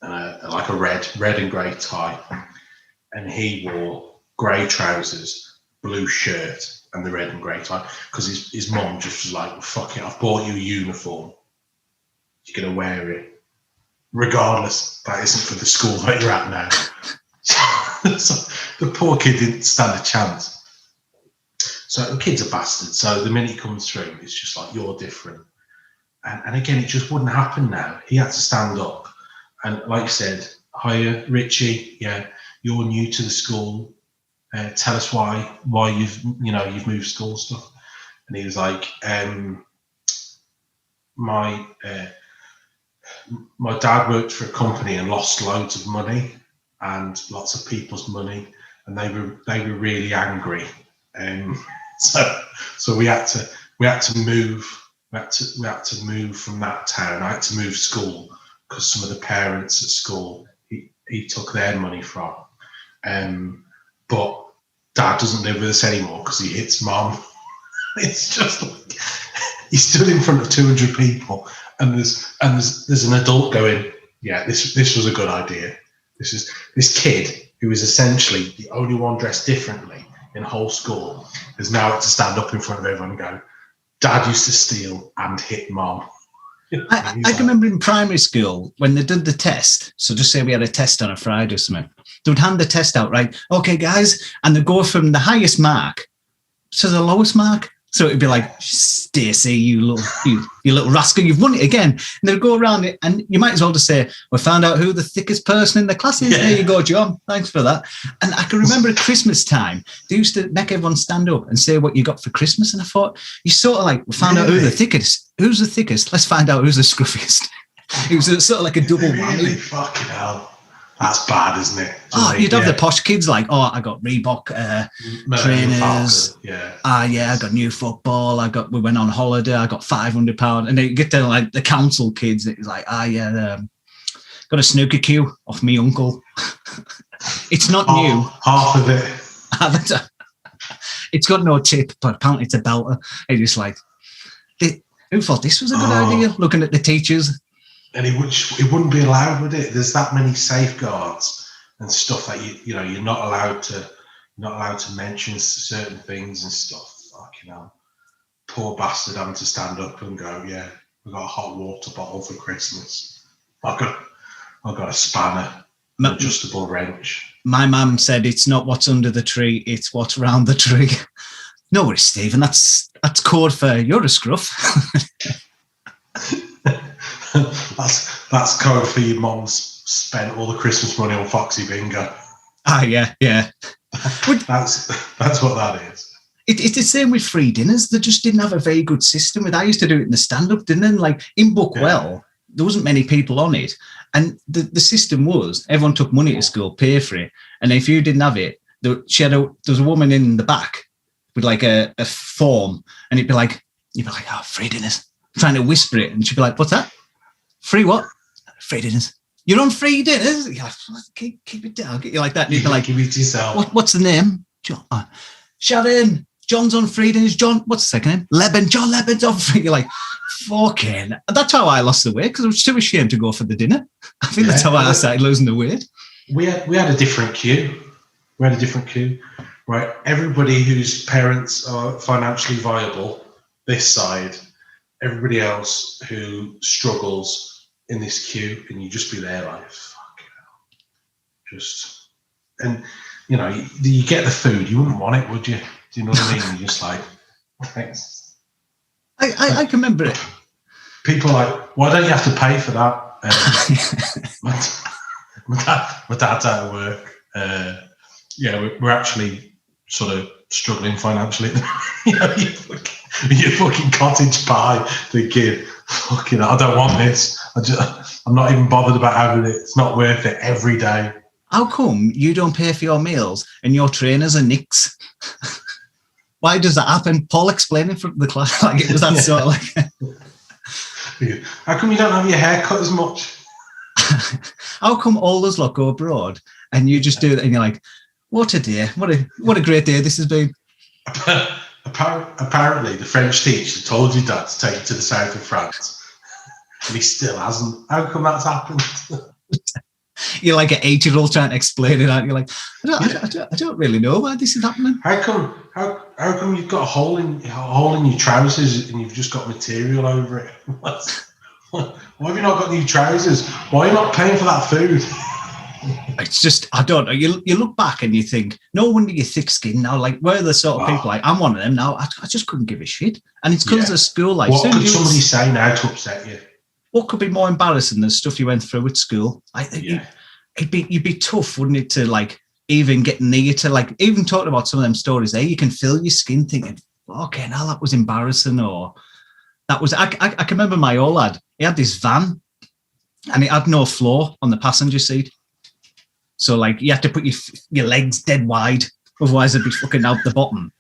like a red and grey tie, and he wore grey trousers, blue shirt, and the red and grey tie, because his mum just was like, well, fuck it, I've bought you a uniform, you're going to wear it, regardless, that isn't for the school that you're at now. So the poor kid didn't stand a chance. So the kid's a bastard. So the minute he comes through, it's just like, you're different. And again, it just wouldn't happen now. He had to stand up. And like you said, hiya, Richie, yeah, you're new to the school. Tell us why you've moved school stuff. And he was like, my dad worked for a company and lost loads of money and lots of people's money, and they were really angry. So we had to move. We had to move from that town. I had to move school because some of the parents at school he took their money from. But Dad doesn't live with us anymore because he hits Mum. It's just like he stood in front of 200 people, and there's an adult going, yeah, this was a good idea. This kid who is essentially the only one dressed differently in whole school has now had to stand up in front of everyone and go, Dad used to steal and hit Mum. I can remember in primary school when they did the test. So just say we had a test on a Friday or something. They would hand the test out, right? Okay, guys. And they'd go from the highest mark to the lowest mark. So it'd be like, Stacey, you little rascal, you've won it again. And they'd go around it, and you might as well just say, we found out who the thickest person in the class is. Yeah. There you go, John. Thanks for that. And I can remember at Christmas time, they used to make everyone stand up and say what you got for Christmas. And I thought, you sort of like, we found out who the thickest. Who's the thickest? Let's find out who's the scruffiest. It was sort of like a double whammy. Fucking hell. That's bad, isn't it? You'd have the posh kids like, I got Reebok trainers. Yeah. I got new football. We went on holiday. I got £500. And then you get to like the council kids. It's like, got a snooker cue off me uncle. It's not new. Half of it. It's got no tip, but apparently it's a belter. It's just like, who thought this was a good idea? Looking at the teachers. And it wouldn't be allowed, would it? There's that many safeguards and stuff that you're not allowed to mention certain things and stuff. Fucking hell. Poor bastard having to stand up and go, yeah, we got a hot water bottle for Christmas. I've got a spanner, an adjustable wrench. My mum said it's not what's under the tree, it's what's around the tree. No worries, Stephen. That's code for you're a scruff. That's code for your mum's spent all the Christmas money on Foxy Bingo. Yeah. That's what that is. It's the same with free dinners. They just didn't have a very good system. I used to do it in the stand-up, didn't they? Like in Bookwell, there wasn't many people on it. And the system was everyone took money to school, pay for it. And if you didn't have it, there was a woman in the back with like a form, and you'd be like, free dinners. Trying to whisper it, and she'd be like, what's that? Free what? Free dinners. You're on free dinners? You're like, keep it down. You're like that. And you'd be like, give it to yourself. What's the name? John. Sharon. John's on free dinners. John, what's the second name? Lebbon. John Lebbon's on free. You're like, fucking. And that's how I lost the weight, because I was too ashamed to go for the dinner. I think that's how I started losing the weight. We had a different queue. Right? Everybody whose parents are financially viable, this side. Everybody else who struggles in this queue, and you just be there like, fucking hell. And you get the food, you wouldn't want it, would you? Do you know what I mean? You're just like, thanks. I can remember it. People are like, why don't you have to pay for that? My dad's out of work. We're actually sort of struggling financially. Your fucking cottage pie, thinking, fucking, I don't want this. I'm not even bothered about having it. It's not worth it every day. How come you don't pay for your meals and your trainers are nicks? Why does that happen? Paul explained in front of the class like it was that sort of like. How come you don't have your hair cut as much? How come all those lot go abroad and you just do it and you're like, what a day, what a great day this has been. Apparently the French teacher told your dad to take you to the south of France and he still hasn't. How come that's happened? You're like an 8-year-old trying to explain it out. You're like, I don't really know why this is happening. How come you've got a hole in your trousers and you've just got material over it? Why have you not got new trousers? Why are you not paying for that food? It's just, I don't know. You look back and you think, no wonder you're thick skinned now. Like, we're the sort of people, like, I'm one of them now. I just couldn't give a shit. And it's because of the school life. What could somebody say now to upset you? What could be more embarrassing than stuff you went through at school? You'd be tough, wouldn't it, to like even get near to like even talking about some of them stories there. You can feel your skin thinking, okay, now that was embarrassing, or that was. I can remember my old lad. He had this van, and it had no floor on the passenger seat. So like you had to put your legs dead wide, otherwise they'd be fucking out the bottom.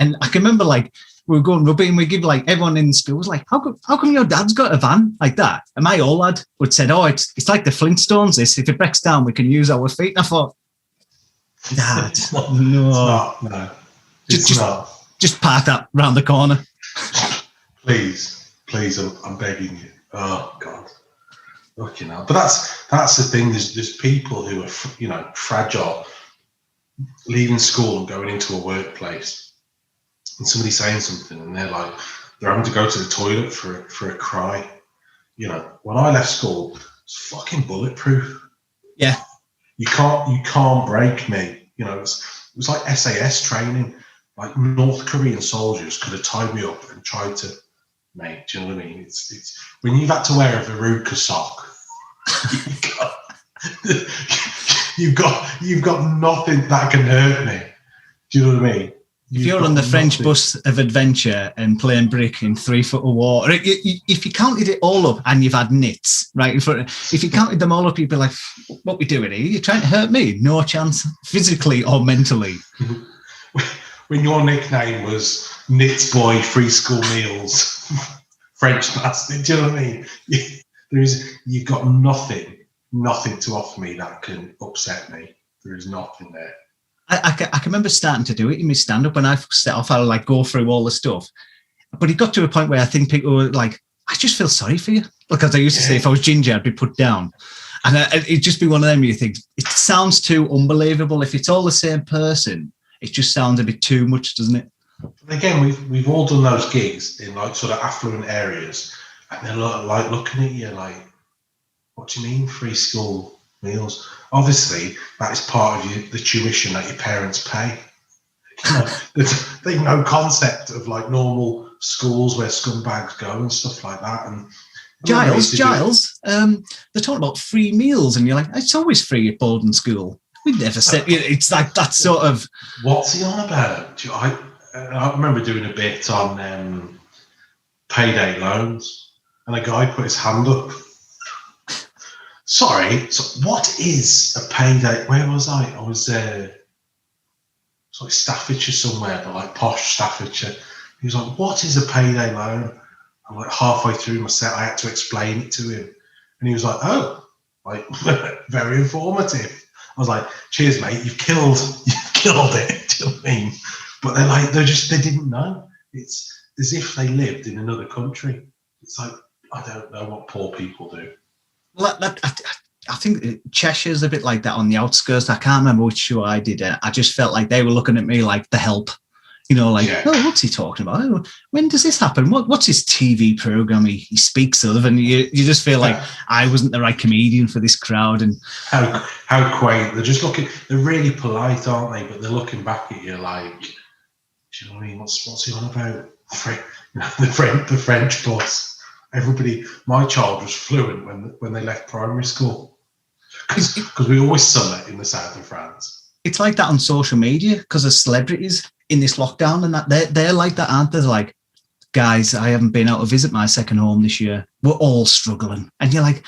And I can remember like we were going rugby and we give like everyone in school was like, how come your dad's got a van like that? And my old lad would say, oh, it's like the Flintstones. This, if it breaks down, we can use our feet. And I thought, Dad, no, just park that round the corner. Please, I'm begging you. Oh God, fucking hell. But that's the thing. There's people who are fragile, leaving school and going into a workplace. And somebody saying something, and they're having to go to the toilet for a cry. When I left school, it's fucking bulletproof. Yeah, you can't break me. It was like SAS training. Like North Korean soldiers could have tied me up and tried to, mate. Do you know what I mean? It's when you've had to wear a Veruca sock, you've got nothing that can hurt me. Do you know what I mean? If you're on the French bus of adventure and playing brick in 3 foot of water, if you counted it all up and you've had nits, right? If you counted them all up, you'd be like, what we doing here? You're trying to hurt me? No chance, physically or mentally. When your nickname was Nits Boy, free school meals, French bastard, do you know what I mean? You've got nothing to offer me that can upset me. There is nothing there. I can remember starting to do it in my stand-up when I set off. I would like go through all the stuff, but it got to a point where I think people were like, "I just feel sorry for you," because I used to say if I was ginger, I'd be put down, and it'd just be one of them. You think it sounds too unbelievable. If it's all the same person, it just sounds a bit too much, doesn't it? Again, we've all done those gigs in like sort of affluent areas, and they're like looking at you like, "What do you mean free school meals?" Obviously, that is part of the tuition that your parents pay. They've no concept of like normal schools where scumbags go and stuff like that. And Giles, they're talking about free meals, and you're like, it's always free at boarding school. We never said it's like that sort of. What's he on about? I remember doing a bit on payday loans, and a guy put his hand up. Sorry, so what is a payday? Where was I? I was it's like Staffordshire somewhere, but like posh Staffordshire. He was like, what is a payday loan? I'm like halfway through my set, I had to explain it to him. And he was like, oh, like very informative. I was like, cheers, mate, you've killed it. Do you know what I mean? But they didn't know. It's as if they lived in another country. It's like, I don't know what poor people do. Well, I think Cheshire's a bit like that on the outskirts. I can't remember which show I did. I just felt like they were looking at me like The Help. Oh, what's he talking about? Oh, when does this happen? What's his TV program he speaks of? And you just feel like I wasn't the right comedian for this crowd. And how quaint. They're just looking, they're really polite, aren't they? But they're looking back at you like, do you know what I mean? What's he on about? The French bus. Everybody, my child was fluent when they left primary school because we always summer in the south of France. It's like that on social media because of celebrities. in this lockdown and that. They're like that, aren't they? They're like, guys, I haven't been out to visit my second home this year. We're all struggling. And you're like,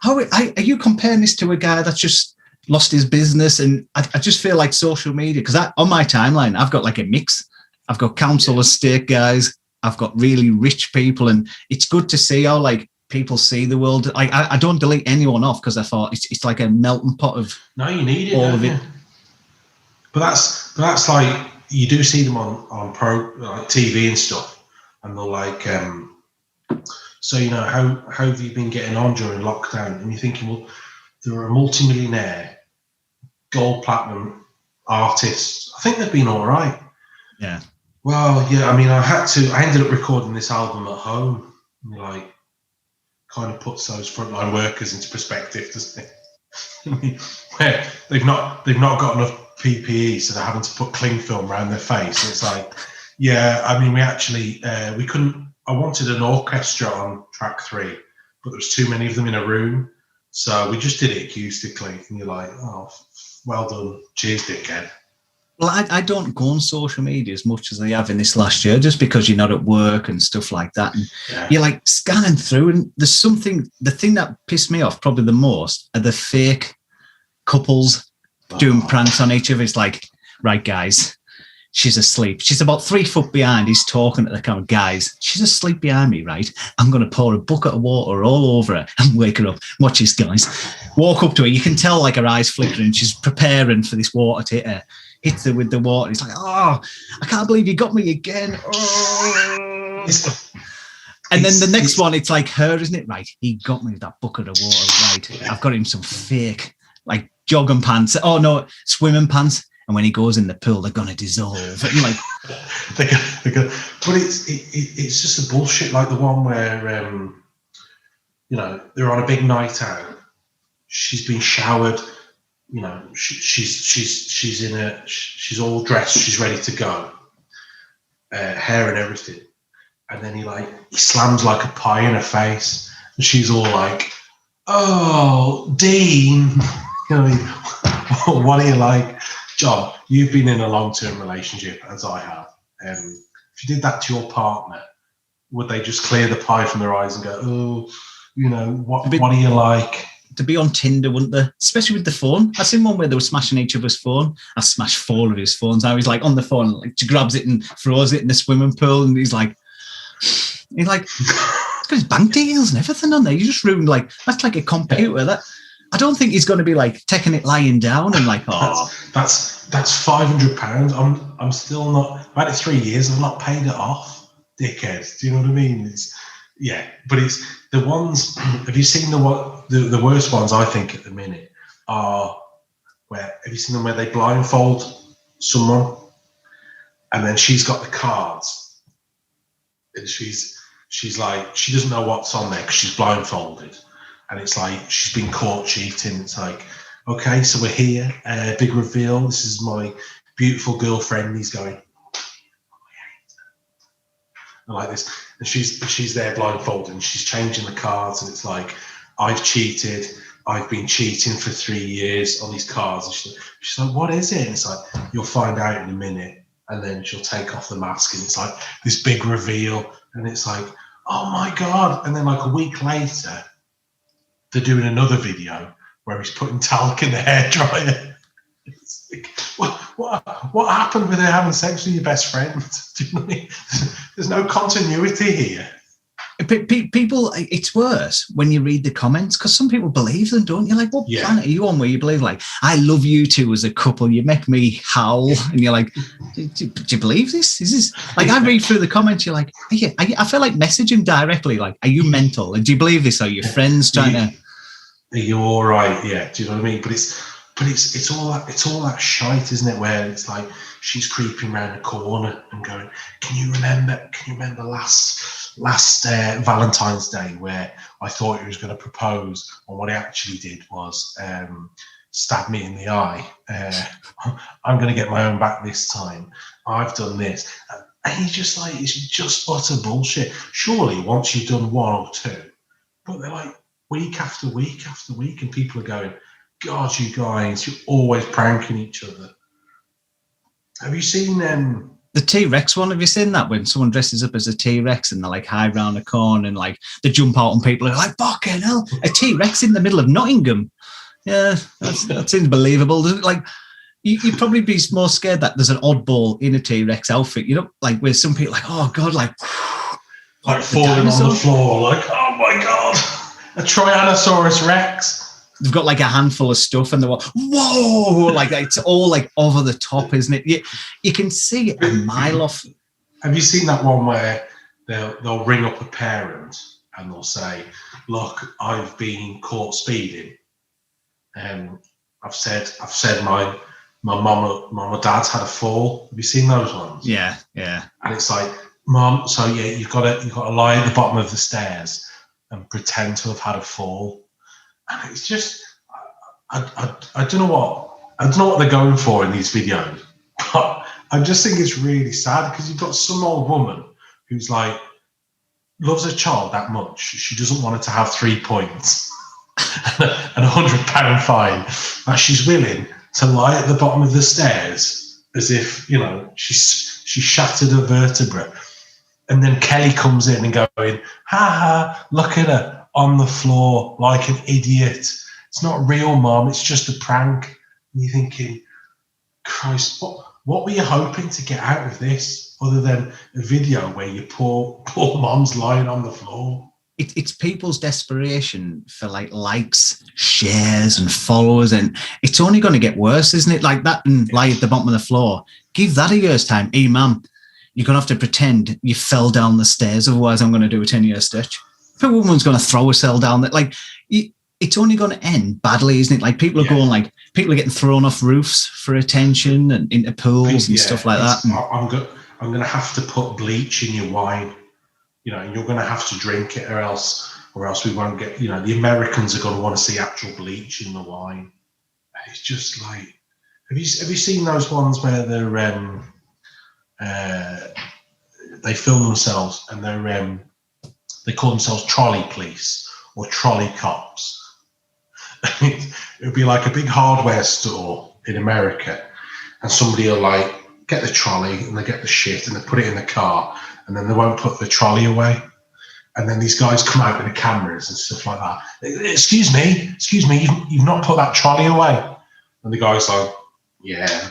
how are you comparing this to a guy that's just lost his business? And I just feel like social media, because on my timeline, I've got like a mix. I've got council estate guys. I've got really rich people. And it's good to see how like people see the world. Like I don't delete anyone off because I thought it's like a melting pot of no, you need it, all of it. But that's like, you do see them on like TV and stuff, and they're like, so how have you been getting on during lockdown? And you're thinking, well, they're a multimillionaire, gold platinum artist. I think they've been all right. Yeah. Well, yeah. I mean, I ended up recording this album at home. And like, kind of puts those frontline workers into perspective, doesn't it? I mean, where they've not got enough PPE, so they're having to put cling film around their face. And it's like, yeah. I mean, we couldn't. I wanted an orchestra on track 3, but there was too many of them in a room, so we just did it acoustically. And you're like, oh, well done, cheers, dickhead. Well, I don't go on social media as much as I have in this last year, just because you're not at work and stuff like that. And you're like scanning through, and there's something, the thing that pissed me off probably the most are the fake couples doing pranks on each other. It's like, right, guys, she's asleep. She's about 3 foot behind. He's talking to the camera. Guys, she's asleep behind me, right? I'm going to pour a bucket of water all over her and wake her up. Watch this, guys. Walk up to her. You can tell like her eyes flickering. She's preparing for this water to hit her. Hits her with the water. He's like, oh, I can't believe you got me again. Oh. And then the next one, it's like her, isn't it? Right, he got me that bucket of water. Right, I've got him some fake, like jogging pants. Oh no, swimming pants. And when he goes in the pool, they're gonna dissolve. And like, they're gonna. But it's just a bullshit. Like the one where, they're on a big night out. She's been showered. She's all dressed. She's ready to go. Hair and everything. And then he slams like a pie in her face, and she's all like, "Oh, Dean." What are you like? John, you've been in a long-term relationship, as I have. If you did that to your partner, would they just clear the pie from their eyes and go, "Oh, what are you like?" To be on Tinder, wouldn't they? Especially with the phone. I've seen one where they were smashing each other's phone. I smashed 4 of his phones. Now he's like on the phone, like she grabs it and throws it in the swimming pool, and he's like, it's got his bank details and everything on there. You just ruined that's like a computer. That I don't think he's going to be like taking it lying down and like, oh, that's £500. I'm still not. I've had it 3 years. I've not paid it off, dickhead. Do you know what I mean? But it's the ones. Have you seen the worst ones? I think at the minute are where, have you seen them where they blindfold someone, and then she's got the cards, and she's like, she doesn't know what's on there because she's blindfolded, and it's like she's been caught cheating. It's like, okay, so we're here, big reveal. This is my beautiful girlfriend. He's going, like this, and she's there blindfolded, and she's changing the cards, and it's like, I've cheated. I've been cheating for 3 years on these cards. And she's like, what is it? And it's like, you'll find out in a minute. And then she'll take off the mask, and it's like this big reveal, and it's like, oh my god! And then like a week later, they're doing another video where he's putting talc in the hairdryer. It's like, what happened with her having sex with your best friend? Do you know what I mean? There's no continuity here. People, it's worse when you read the comments, because some people believe them, don't you? Like, what planet are you on where you believe, like, I love you two as a couple, you make me howl, and you're like, do you believe this? Is this, like, I read through the comments, you're like, I feel like message him directly, like, are you mental? And do you believe this? Are your friends trying to... Are you all right? Yeah, do you know what I mean? But it's all that shite, isn't it? Where it's like she's creeping around the corner and going, Can you remember last Valentine's Day where I thought he was going to propose, and what he actually did was stab me in the eye. I'm going to get my own back this time. I've done this, and he's just like, it's just utter bullshit. Surely once you've done 1 or 2, but they're like week after week after week, and people are going, God, you guys, you're always pranking each other. Have you seen the T-Rex one? Have you seen that when someone dresses up as a T-Rex and they're like hide round a corner and like they jump out on people and like, fucking hell, a T-Rex in the middle of Nottingham? Yeah, that seems believable. Like, you'd probably be more scared that there's an oddball in a T-Rex outfit. You know, like where some people like, oh God, like falling on the floor, like, oh my God, a Tyrannosaurus Rex. They've got like a handful of stuff and they're like, whoa, like it's all like over the top, isn't it? You can see it a mile off. Have you seen that one where they'll ring up a parent and they'll say, look, I've been caught speeding. I've said my mum or dad's had a fall. Have you seen those ones? Yeah. And it's like, Mum, so yeah, you've got to lie at the bottom of the stairs and pretend to have had a fall. And it's just, I don't know what they're going for in these videos. But I just think it's really sad because you've got some old woman who's like loves her child that much. She doesn't want her to have 3 points and £100 fine. Like she's willing to lie at the bottom of the stairs as if, you know, she shattered a vertebra. And then Kelly comes in and going, ha, look at her on the floor like an idiot. It's not real, Mom. It's just a prank. And you're thinking, Christ, what were you hoping to get out of this other than a video where your poor mom's lying on the floor? It's people's desperation for like likes, shares and followers, and it's only going to get worse, isn't it? Like that and lie at the bottom of the floor. Give that a year's time. Hey, Mum, you're going to have to pretend you fell down the stairs, otherwise I'm going to do a 10-year stitch. If a woman's going to throw herself down that, like, it's only going to end badly, isn't it? Like people are going, like people are getting thrown off roofs for attention and into pools and stuff like that. I'm going to have to put bleach in your wine, you know, and you're going to have to drink it, or else we won't get. You know, the Americans are going to want to see actual bleach in the wine. And it's just like, have you seen those ones where they're they film themselves and they call themselves trolley police or trolley cops. It would be like a big hardware store in America, and somebody will like get the trolley and they get the shit and they put it in the car, and then they won't put the trolley away. And then these guys come out with the cameras and stuff like that. Excuse me, you've not put that trolley away. And the guy's like, yeah, I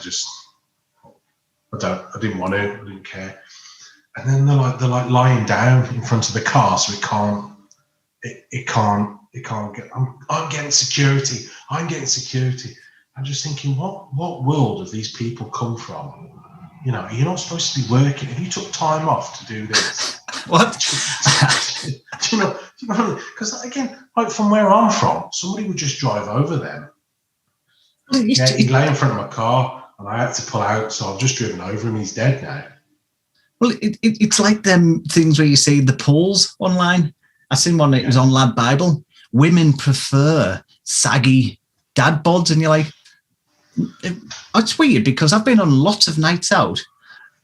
didn't want to, I didn't care. And then they're like lying down in front of the car, so it can't get. I'm getting security. I'm just thinking, what world have these people come from? You know, you're not supposed to be working. If you took time off to do this, what? do you know? Because again, like from where I'm from, somebody would just drive over them. Yeah, he lay in front of my car, and I had to pull out, so I've just driven over him. He's dead now. Well, it's like them things where you see the polls online. I seen one that was on Lad Bible. Women prefer saggy dad bods, and you're like, it's weird because I've been on lots of nights out,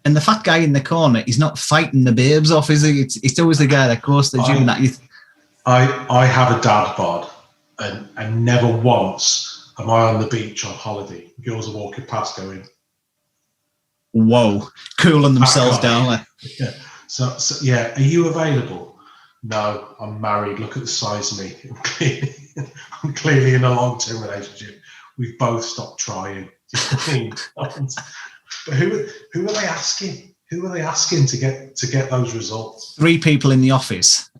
and the fat guy in the corner is not fighting the babes off, is he? It's always the guy that goes to the gym. I have a dad bod, and never once am I on the beach on holiday. Girls are walking past going, whoa, cooling themselves down there. Yeah. So yeah, are you available? No, I'm married. Look at the size of me. I'm clearly in a long-term relationship. We've both stopped trying. But who are they asking? Who are they asking to get those results? 3 people in the office.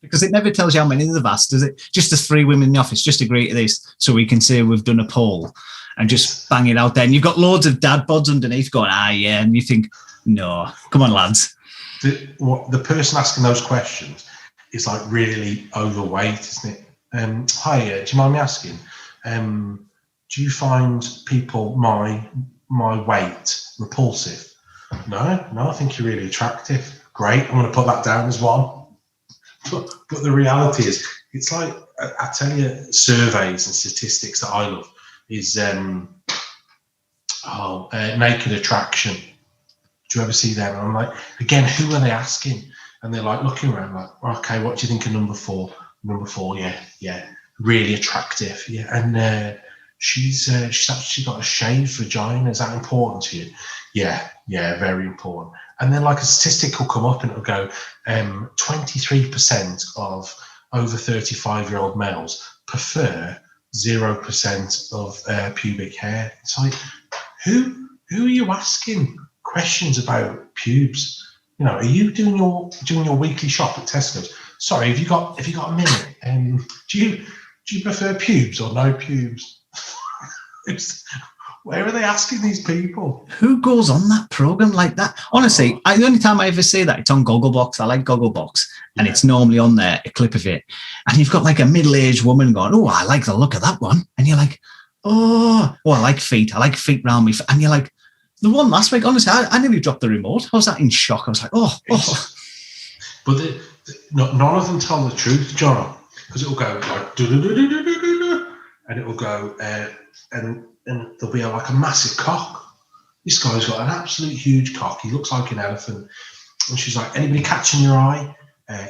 Because it never tells you how many they've asked, does it? Just the 3 women in the office. Just agree to this so we can say we've done a poll. And just bang it out there. And you've got loads of dad bods underneath going, yeah. And you think, no, come on, lads. The person asking those questions is like really overweight, isn't it? Hi, do you mind me asking? Do you find people my weight repulsive? No, I think you're really attractive. Great, I'm going to put that down as one. But the reality is, it's like, I tell you, surveys and statistics that I love is naked attraction. Do you ever see them? And I'm like, again, who are they asking? And they're like looking around like, okay, what do you think of number 4? Number 4, yeah, really attractive. Yeah, and she's actually got a shaved vagina. Is that important to you? Yeah, very important. And then like a statistic will come up and it'll go, 23% of over 35-year-old males prefer 0% of pubic hair. It's like, who are you asking questions about pubes? Are you doing your weekly shop at Tesco's? Sorry, have you got a minute? Do you prefer pubes or no pubes? Where are they asking these people? Who goes on that program like that? Honestly, the only time I ever say that, it's on Gogglebox. I like Gogglebox, and it's normally on there, a clip of it. And you've got like a middle-aged woman going, "Oh, I like the look of that one," and you're like, "Oh, I like feet. I like feet round me," and you're like, the one last week. Honestly, I nearly dropped the remote. I was that in shock. I was like, "Oh." But none of them tell the truth, John, because it will go like and it will go and there'll be like a massive cock. This guy's got an absolute huge cock. He looks like an elephant. And she's like, "Anybody catching your eye?"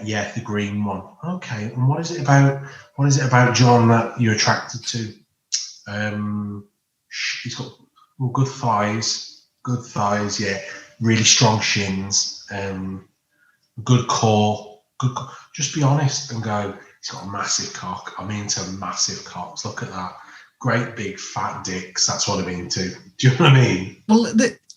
Yeah, the green one. Okay. And what is it about John that you're attracted to? He's got good thighs. Yeah, really strong shins. Good core. Just be honest and go, he's got a massive cock. I'm into massive cocks. Look at that. Great big fat dicks. That's what I'm into. Do you know what I mean? Well,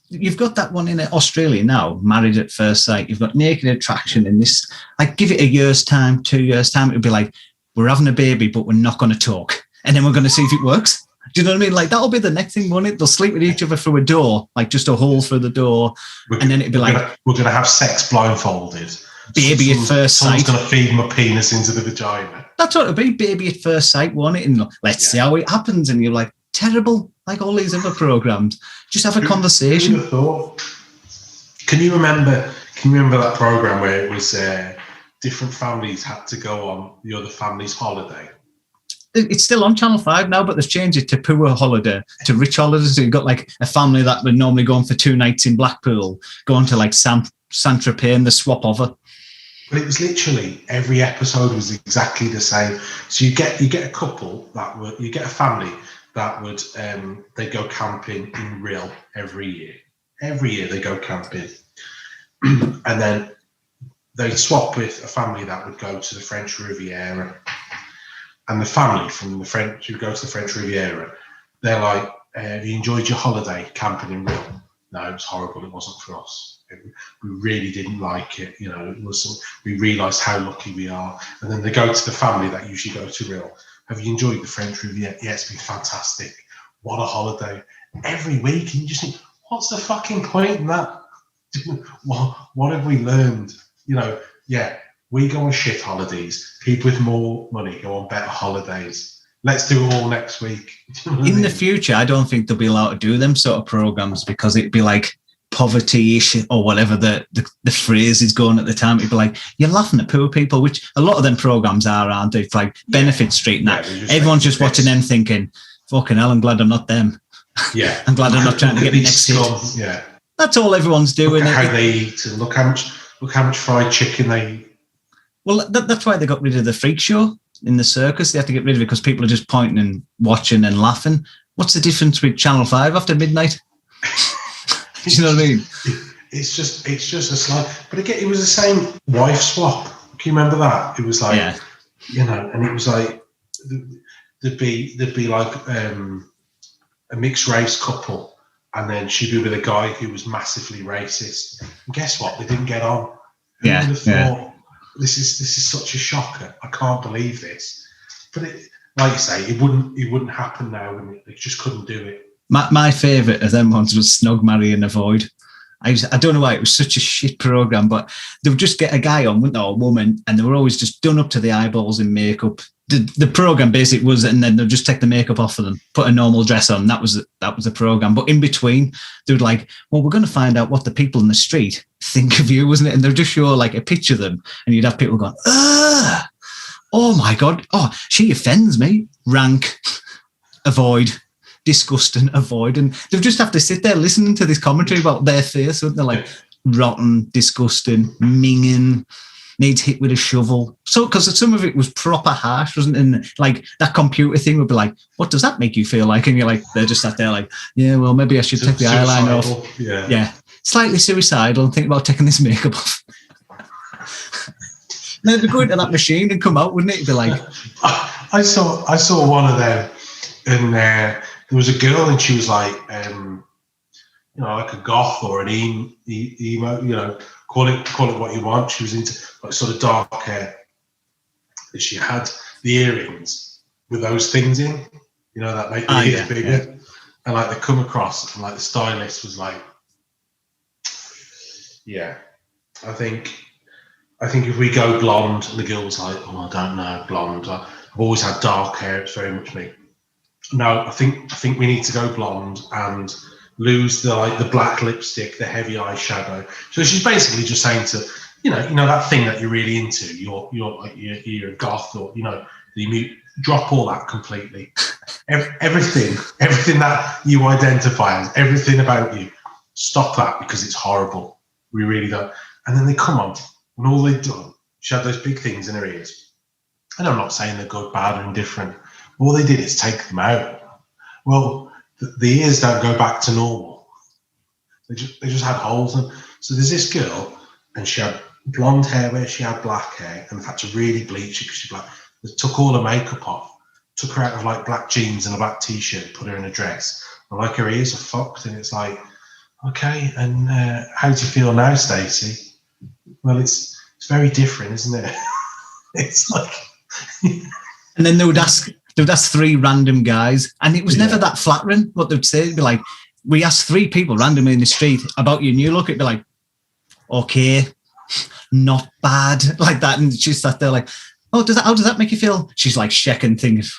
you've got that one in Australia now, Married at First Sight. You've got Naked Attraction in this. Like, give it a year's time, 2 years' time. It'll be like, we're having a baby, but we're not going to talk. And then we're going to see if it works. Do you know what I mean? Like, that'll be the next thing, won't it? They'll sleep with each other through a door, like just a hole through the door. And then it'd be like, we're going to have sex blindfolded. Baby at first sight. Someone's going to feed my penis into the vagina. That's what it'll be, baby at first sight, won't it? And let's see how it happens. And you're like, terrible, like all these other programs. Just have a conversation. Who would have thought? Can you remember that program where it was different families had to go on the other family's holiday? It's still on Channel 5 now, but they've changed it to poor holiday, to rich holiday. So you've got like a family that would normally go on for 2 nights in Blackpool, going to like Saint-Tropez, and the swap over. But it was literally every episode was exactly the same. So you get a couple you get a family that would they go camping in Rhyl every year. Every year they go camping, and then they swap with a family that would go to the French Riviera. And the family from the French who go to the French Riviera, they're like, "Have you enjoyed your holiday camping in Rhyl?" "No, it was horrible. It wasn't for us. We really didn't like it. It wasn't. We realised how lucky we are." And then they go to the family that usually go to Rhyl. "Have you enjoyed the French Riviera?" "Yeah, it's been fantastic. What a holiday." Every week, and you just think, what's the fucking point in that? What have we learned? We go on shit holidays. People with more money go on better holidays. Let's do it all next week. In the future, I don't think they'll be allowed to do them sort of programs, because it'd be like poverty-ish or whatever the phrase is going at the time. It'd be like, you're laughing at poor people, which a lot of them programs are, aren't they? It's like Benefit Street and that. Everyone's just watching them thinking, fucking hell, I'm glad I'm not them. Yeah. I'm glad I'm not trying to get the next hit. Yeah. That's all everyone's doing. Look at how they eat, and look how much fried chicken they eat. Well, that's why they got rid of the freak show in the circus. They had to get rid of it because people are just pointing and watching and laughing. What's the difference with Channel 5 after midnight? Do you know what I mean? It's just a slight. But again, it was the same wife swap. Can you remember that? It was like, and it was like there'd be like a mixed race couple, and then she'd be with a guy who was massively racist. And guess what? They didn't get on. Who would have thought? This is such a shocker. I can't believe this. But like you say, it wouldn't happen now, and they just couldn't do it. My favourite of them ones was Snog, Marry and Avoid. I don't know why it was such a shit programme, but they would just get a guy on, wouldn't they, or a woman, and they were always just done up to the eyeballs in makeup. The programme basically was, and then they'd just take the makeup off of them, put a normal dress on. That was the programme. But in between, they would like, well, we're going to find out what the people in the street think of you, wasn't it? And they'd just show like a picture of them, and you'd have people going, oh my God, she offends me. Rank, avoid. Disgusting, avoid, and they'll just have to sit there listening to this commentary about their face, wouldn't they? Like rotten, disgusting, minging, needs hit with a shovel. So, because some of it was proper harsh, wasn't it? And like that computer thing would be like, what does that make you feel like? And you're like, they're just sat there like, yeah, well, maybe I should take the eyeliner off. Yeah. Slightly suicidal and think about taking this makeup off. And then they'd go into that machine and come out, wouldn't it? It'd be like, I saw one of them, and there was a girl, and she was like, like a goth or an emo, call it what you want. She was into like sort of dark hair. And she had the earrings with those things in, that make the ears bigger. Yeah. And like they come across, and like the stylist was like, yeah, I think if we go blonde, and the girl was like, oh, I don't know, blonde. I've always had dark hair. It's very much me. No, I think we need to go blonde and lose the black lipstick, the heavy eyeshadow. So she's basically just saying to, that thing that you're really into, you're a goth, or you drop all that completely. Everything that you identify as, everything about you, stop that, because it's horrible. We really don't. And then they come on, and all they've done, she had those big things in her ears. And I'm not saying they're good, bad, or indifferent. All they did is take them out. Well, the ears don't go back to normal. They just had holes in them. So there's this girl, and she had blonde hair where she had black hair, and had to really bleach it because she's black. They took all her makeup off, took her out of like black jeans and a black t-shirt, put her in a dress. And like her ears are fucked, and it's like, okay, and how do you feel now, Stacey? Well, it's very different, isn't it? It's like, and then they would ask 3 random guys, and it was never that flattering. What they'd say, it'd be like, we asked 3 people randomly in the street about your new look. It'd be like, okay, not bad, like that. And she sat there like, oh, how does that make you feel? She's like checking things.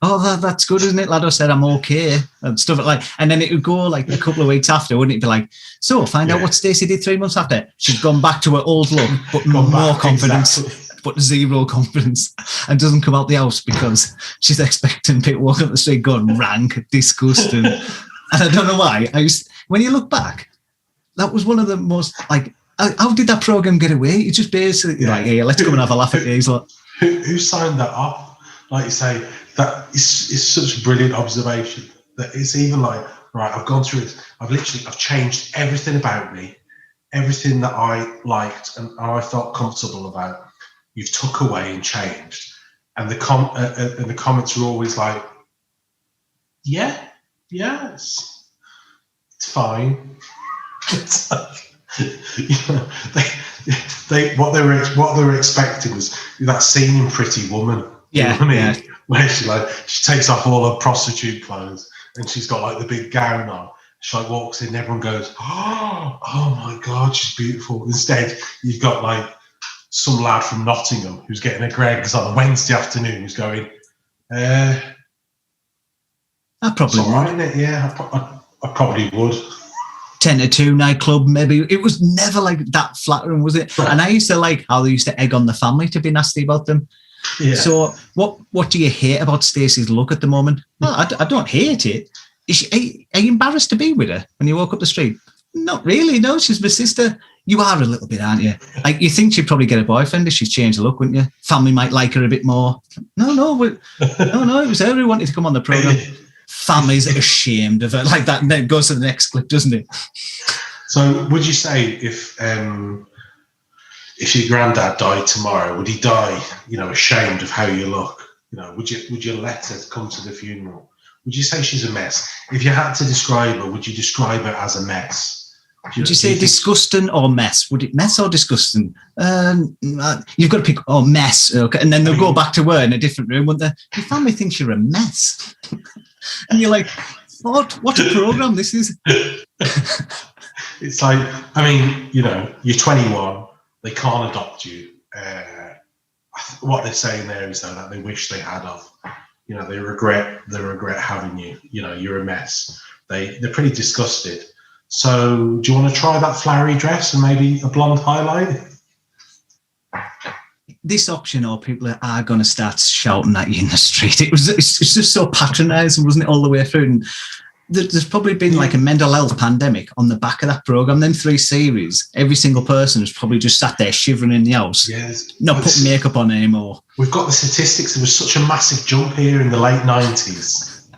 Oh, that's good, isn't it, lad? I said, I'm okay, and stuff like. And then it would go like a couple of weeks after, wouldn't it? Be like, so find out what Stacey did 3 months after. She's gone back to her old look, but more confidence. Exactly. But 0 confidence, and doesn't come out the house because she's expecting people walking up the street going rank, disgusting. And I don't know why. When you look back, that was one of the most like. How did that program get away? It's just basically like, yeah, let's come and have a laugh at these. Who signed that off? Like you say, that is such a brilliant observation. That it's even like, right, I've gone through it. I've changed everything about me, everything that I liked and I felt comfortable about. You've took away and changed, and the comments are always like, it's fine. It's like, what they were expecting was that scene in Pretty Woman. Where she takes off all her prostitute clothes and she's got like the big gown on. She like walks in, and everyone goes, oh my God, she's beautiful. Instead, you've got like some lad from Nottingham who's getting a Greggs on a Wednesday afternoon who's going, I probably would. Right, isn't it? Yeah, I probably would. 10 to 2 nightclub, maybe. It was never like that flattering, was it? Right. And I used to like how they used to egg on the family to be nasty about them. Yeah. So what do you hate about Stacey's look at the moment? Well, I don't hate it. Are you embarrassed to be with her when you walk up the street? Not really, no. She's my sister. You are a little bit, aren't you? Like, you think she'd probably get a boyfriend if she's changed the look, wouldn't you? Family might like her a bit more. No, it was her who wanted to come on the programme. Family's ashamed of her, like that, and then it goes to the next clip, doesn't it? So would you say if your granddad died tomorrow, would he die, ashamed of how you look? Would you let her come to the funeral? Would you say she's a mess? If you had to describe her, would you describe her as a mess? Would you say disgusting or mess? Would it mess or disgusting? You've got to pick, mess. Okay. And then they'll go back to her in a different room, won't they? Your family thinks you're a mess. And you're like, what a program this is. It's like, you're 21, they can't adopt you. What they're saying there is though that they wish they had of. They regret having you. You're a mess. They're pretty disgusted. So do you want to try that flowery dress and maybe a blonde highlight? This option, or people are going to start shouting at you in the street. It's just so patronising, wasn't it, all the way through? And there's probably been like a mental health pandemic on the back of that program. Them 3 series, every single person has probably just sat there shivering in the house, not putting makeup on anymore. We've got the statistics. There was such a massive jump here in the late 90s.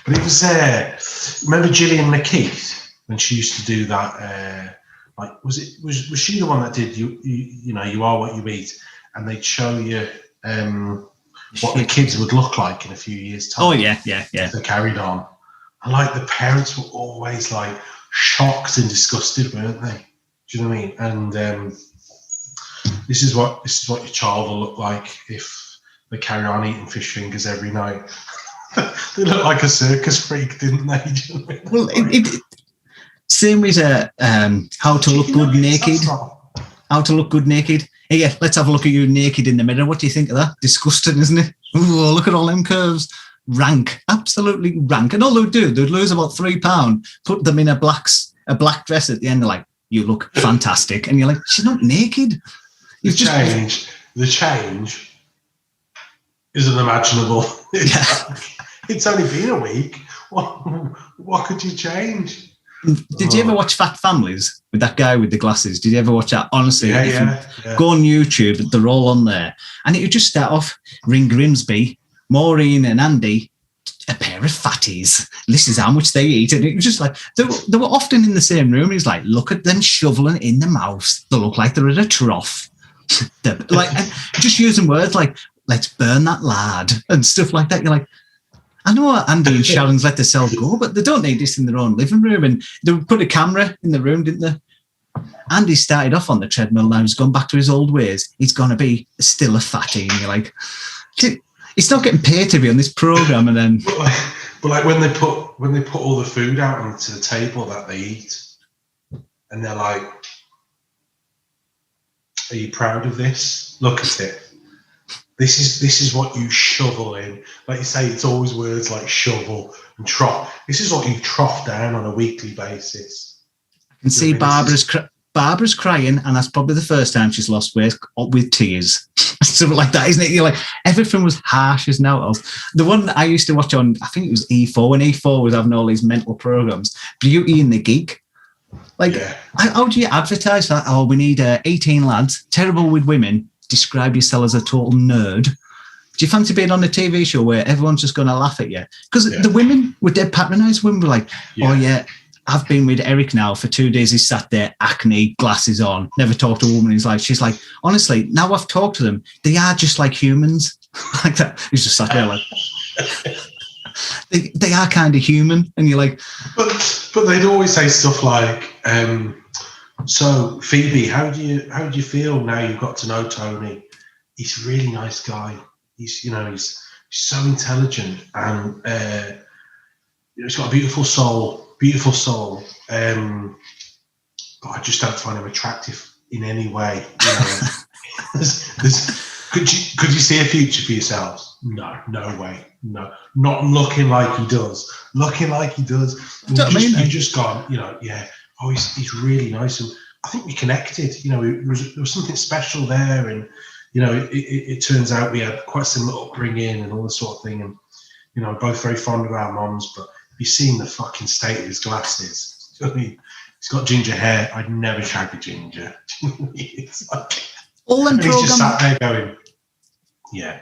But it was there. Remember Gillian McKeith when she used to do that? Was she the one that did you are what you eat, and they'd show you what the kids would look like in a few years' time? Oh yeah. They carried on. And like the parents were always like shocked and disgusted, weren't they? Do you know what I mean? And this is what your child will look like if they carry on eating fish fingers every night. They look like a circus freak, didn't they? Do you know what I mean? Well, same with how to look good naked. How to look good naked. Hey, yeah, let's have a look at you naked in the mirror. What do you think of that? Disgusting, isn't it? Ooh, look at all them curves. Rank, absolutely rank. And all they'd do, they'd lose about £3, put them in a black dress at the end. They're like, you look fantastic. And you're like, she's not naked. The change is unimaginable. It's only been a week. What could you change? Did you ever watch Fat Families with that guy with the glasses? Did you ever watch that? Honestly, go on YouTube, they're all on there. And it would just start off, Ring Grimsby, Maureen and Andy, a pair of fatties. This is how much they eat. And it was just like, they were often in the same room. He's like, look at them shoveling in the mouth. They look like they're at a trough. Just using words like, let's burn that lad and stuff like that. You're like, I know Andy and Sharon's let themselves go, but they don't need this in their own living room. And they put a camera in the room, didn't they? Andy started off on the treadmill, now he's gone back to his old ways. He's going to be still a fatty. And you're like, it's not getting paid to be on this program. And then, but like when they put all the food out onto the table that they eat, and they're like, "Are you proud of this? Look at it. This is what you shovel in." Like you say, it's always words like shovel and trough. This is what you trough down on a weekly basis. I can see Barbara's crying, and that's probably the first time she's lost weight with tears. Something like that, isn't it? You're like, everything was harsh as now else. The one I used to watch on, I think it was E4, when E4 was having all these mental programs, Beauty and the Geek. Like, how do you advertise that? Oh, we need 18 lads, terrible with women, describe yourself as a total nerd. Do you fancy being on a TV show where everyone's just going to laugh at you? Because the women were dead patronised. Women were like, oh yeah, I've been with Eric now for 2 days. He's sat there, acne, glasses on, never talked to a woman in his life. She's like, honestly, now I've talked to them, they are just like humans. Like that. He's just sat there like, they are kind of human. And you're like... But they'd always say stuff like, so Phoebe, how do you feel now you've got to know Tony? He's a really nice guy. He's so intelligent, and he's got a beautiful soul. But I just don't find him attractive in any way. Could you see a future for yourselves? No way. No, not looking like he does. You just gone, oh, he's really nice. And I think we connected, there was something special there. And, it turns out we had quite a similar upbringing and all this sort of thing. And, both very fond of our mums, but you've seen the fucking state of his glasses. Do you know what I mean? He's got ginger hair. I'd never shag a ginger. It's like, all them programs. He's just sat there going, yeah,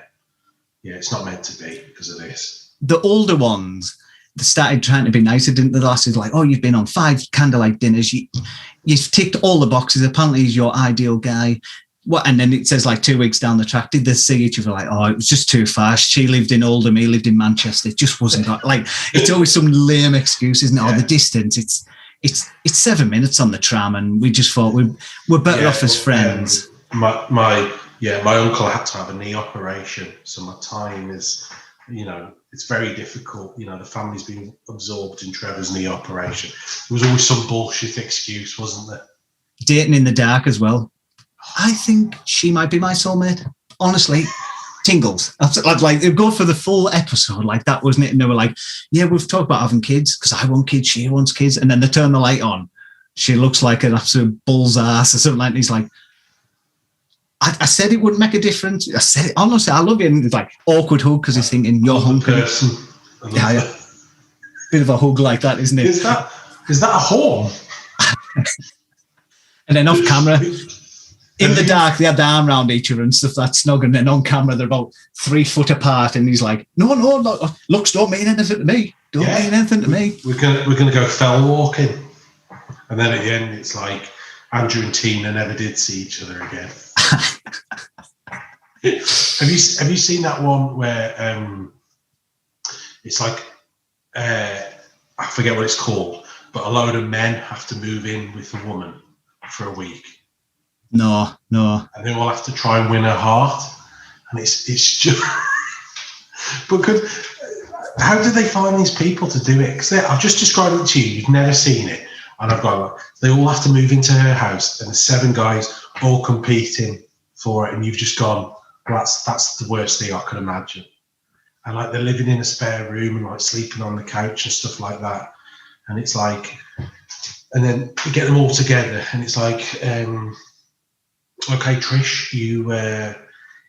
it's not meant to be because of this. The older ones, they started trying to be nicer, didn't they? The last is like, oh, you've been on 5 candlelight dinners. You've ticked all the boxes. Apparently, he's your ideal guy. What? And then it says like 2 weeks down the track, did they see each other like, oh, it was just too fast. She lived in Oldham, he lived in Manchester. It just wasn't like, it's always some lame excuse, isn't it? Or the distance. It's 7 minutes on the tram, and we just thought we're better off as friends. My uncle had to have a knee operation, so my time is, it's very difficult. The family's been absorbed in Trevor's knee operation. There was always some bullshit excuse, wasn't there? Dating in the dark as well. I think she might be my soulmate. Honestly, tingles. Like go for the full episode like that, wasn't it? And they were like, yeah, we've talked about having kids because I want kids, she wants kids. And then they turn the light on. She looks like an absolute bull's ass or something like that. And he's like, I said it wouldn't make a difference. I said it, honestly, I love it. And it's like awkward hug because he's thinking, you're hunky. Yeah. Bit of a hug like that, isn't it? Is that a horn? And then off camera, in the dark, they had the arm around each other and stuff that snug. And then on camera, they're about 3 foot apart. And he's like, no, looks don't mean anything to me. Don't mean anything to me. We're gonna go fell walking. And then at the end, it's like Andrew and Tina never did see each other again. Have you seen that one where it's like I forget what it's called, but a load of men have to move in with a woman for a week. No. And they all have to try and win her heart, and it's just. But how did they find these people to do it? Because I've just described it to you. You've never seen it, and I've got they all have to move into her house, and there's 7 guys all competing for it, and you've just gone, well, that's the worst thing I could imagine. And like they're living in a spare room and like sleeping on the couch and stuff like that. And it's like, and then you get them all together, and it's like, okay, Trish, you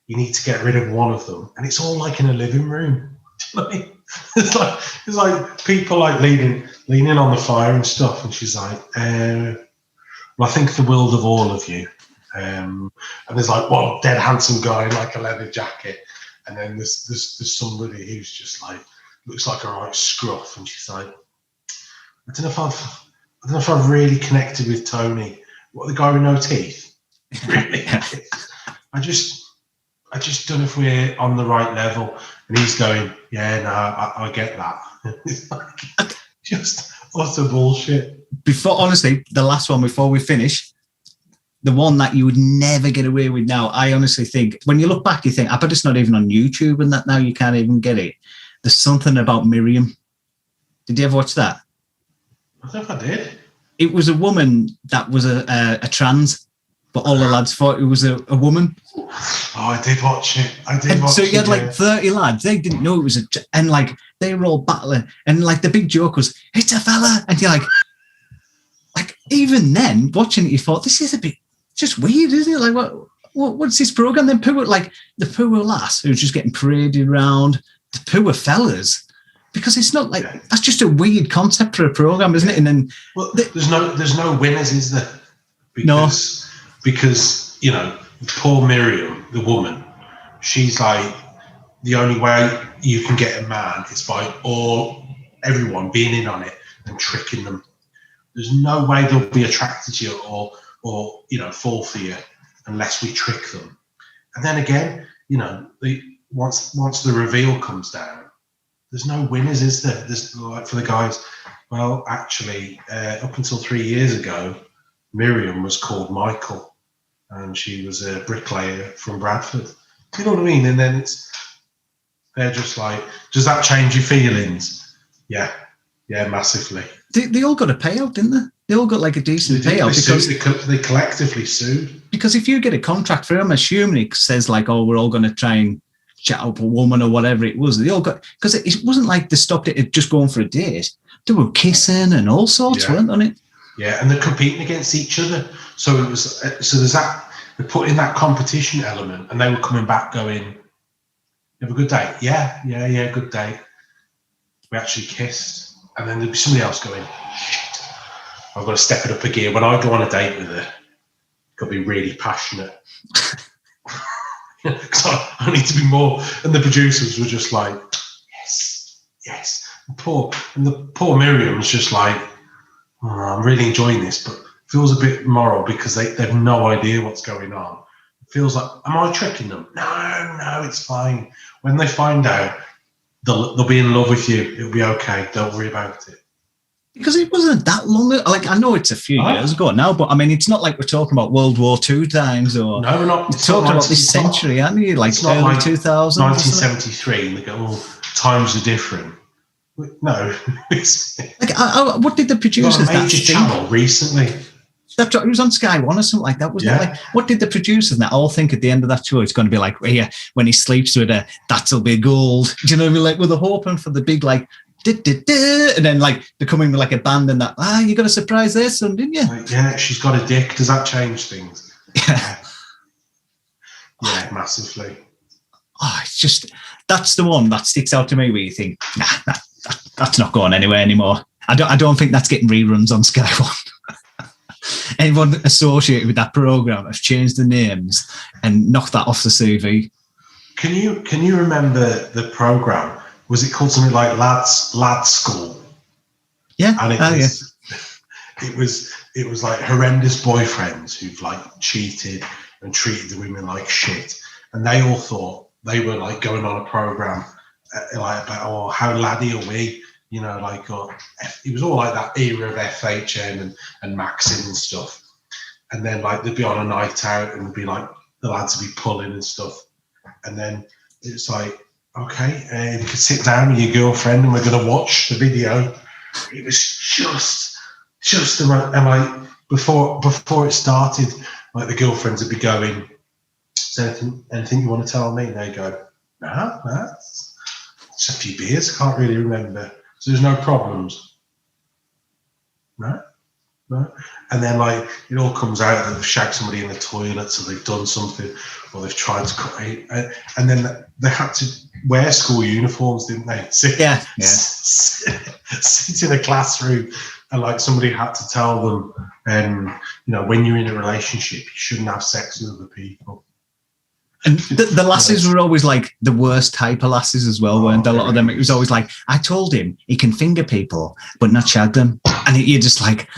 need to get rid of one of them, and it's all like in a living room. Do you know what I mean? It's like people like leaning on the fire and stuff, and she's like, well, I think the world of all of you. And there's like one dead handsome guy in like a leather jacket, and then there's somebody who's just like looks like a right scruff, and she's like, I don't know if I've really connected with Tony. What, the guy with no teeth? Really? I just don't know if we're on the right level. And he's going, yeah, no, I get that. It's like just utter bullshit. Honestly, the last one before we finish, the one that you would never get away with now, I honestly think, when you look back, you think, I bet it's not even on YouTube and that now you can't even get it. There's something about Miriam. Did you ever watch that? I think I did. It was a woman that was a trans, but all the lads thought it was a woman. Oh, I did watch it. So you had like 30 lads. They didn't know it was and like they were all battling. And like the big joke was, it's a fella. And you're like even then watching it, you thought, this is a bit just weird, isn't it? Like what's this program? Then poor the poor lass who's just getting paraded around, the poor fellas. Because it's not like that's just a weird concept for a program, isn't it? And then there's no winners, is there? Because you know, poor Miriam, the woman, she's like, the only way you can get a man is by everyone being in on it and tricking them. There's no way they'll be attracted to you or you know, fall for you unless we trick them. And then again, you know, once the reveal comes down, there's no winners, is there? There's like for the guys. Well, actually, up until 3 years ago, Miriam was called Michael, and she was a bricklayer from Bradford. Do you know what I mean? And then they're just like, does that change your feelings? Yeah, massively. They all got a payout, didn't they? They all got like a decent payout because they collectively sued. Because if you get a contract for them, assuming it says like, oh, we're all going to try and chat up a woman or whatever it was, they all got, because it wasn't like they stopped it at just going for a date. They were kissing and all sorts, weren't on it? Yeah, and they're competing against each other. So it was. So there's that. They put in that competition element, and they were coming back going, "You have a good day." Yeah, good day. We actually kissed, and then there'd be somebody else going, "Shit, I've got to step it up a gear." When I go on a date with her, I've got to be really passionate. Because I need to be more. And the producers were just like, yes. And the poor Miriam was just like, oh, I'm really enjoying this, but it feels a bit moral because they've no idea what's going on. It feels like, am I tricking them? No, it's fine. When they find out, they'll be in love with you. It'll be okay. Don't worry about it. Because it wasn't that long ago. Like, I know it's a few years ago now, but I mean, it's not like we're talking about World War II times or... No, we're not. We're talking about this century, aren't you? Like early like 2000s. 1973, and they go, oh, times are different. No. What did the producers... Major channel recently. It was on Sky One or something like that, wasn't it? Like, what did the producers and that all think at the end of that show? It's going to be like, yeah, when he sleeps with her, that'll be gold. Do you know what I mean? Like, with the hoping for the big, like, and then like they're coming with like a band and that, you got a surprise there, son, didn't you? Like, yeah, she's got a dick. Does that change things? Yeah, massively. Oh, it's just, that's the one that sticks out to me where you think, nah, that's not going anywhere anymore. I don't think that's getting reruns on Sky One. Anyone associated with that program have changed the names and knocked that off the CV. Can you remember the program? Was it called something like Lads School? Yeah, and it was like horrendous boyfriends who've like cheated and treated the women like shit, and they all thought they were like going on a program like about how laddie are we, like it was all like that era of FHM and Maxim and stuff, and then like they'd be on a night out and it'd be like the lads would be pulling and stuff, and then it's like, okay, you can sit down with your girlfriend and we're going to watch the video. It was just the right, and like before it started, like the girlfriends would be going, is there anything you want to tell me? And they go, nah, it's just a few beers, can't really remember. So there's no problems. No. And then like it all comes out that they've shagged somebody in the toilet, so they've done something, or they've tried to cut it, and then they had to wear school uniforms, didn't they? Sit in a classroom, and like somebody had to tell them, when you're in a relationship, you shouldn't have sex with other people. And the lasses were always like the worst type of lasses as well, weren't a lot of them? It was always like, I told him he can finger people, but not shag them. And you're just like,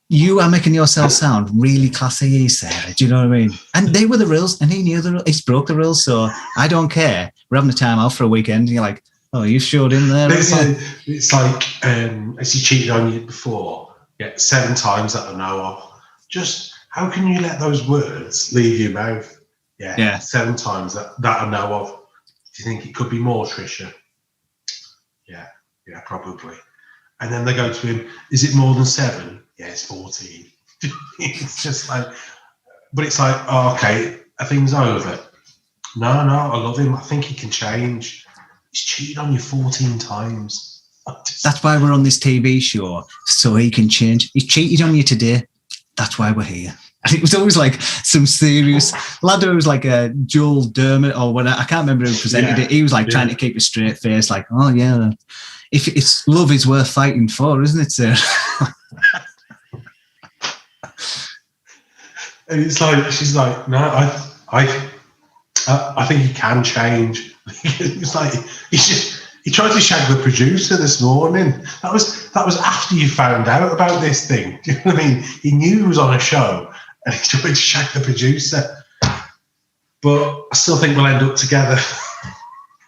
you are making yourself sound really classy, Sarah. Do you know what I mean? And they were the rules, and he knew the rules. He broke the rules, so I don't care. We're having a time out for a weekend, and you're like, oh, you showed him there. It's like has he cheated on you before? Yeah, 7 times that I know of. Just how can you let those words leave your mouth? Yeah. 7 times that I know of. Do you think it could be more, Tricia? Yeah, probably. And then they go to him, is it more than 7? Yeah, it's 14. It's just like, but it's like, oh, okay, are things over? No, I love him. I think he can change. He's cheated on you 14 times. That's why we're on this TV show, so he can change. He cheated on you today. That's why we're here. And it was always like some serious lad who was like a Joel Dermot or whatever. I can't remember who presented it. He was like trying to keep a straight face, like, oh yeah, if it's love is worth fighting for, isn't it, sir? And it's like, she's like, no, I think he can change. It's like he tried to shag the producer this morning. That was after you found out about this thing. Do you know what I mean? He knew he was on a show, and he tried to shag the producer. But I still think we'll end up together.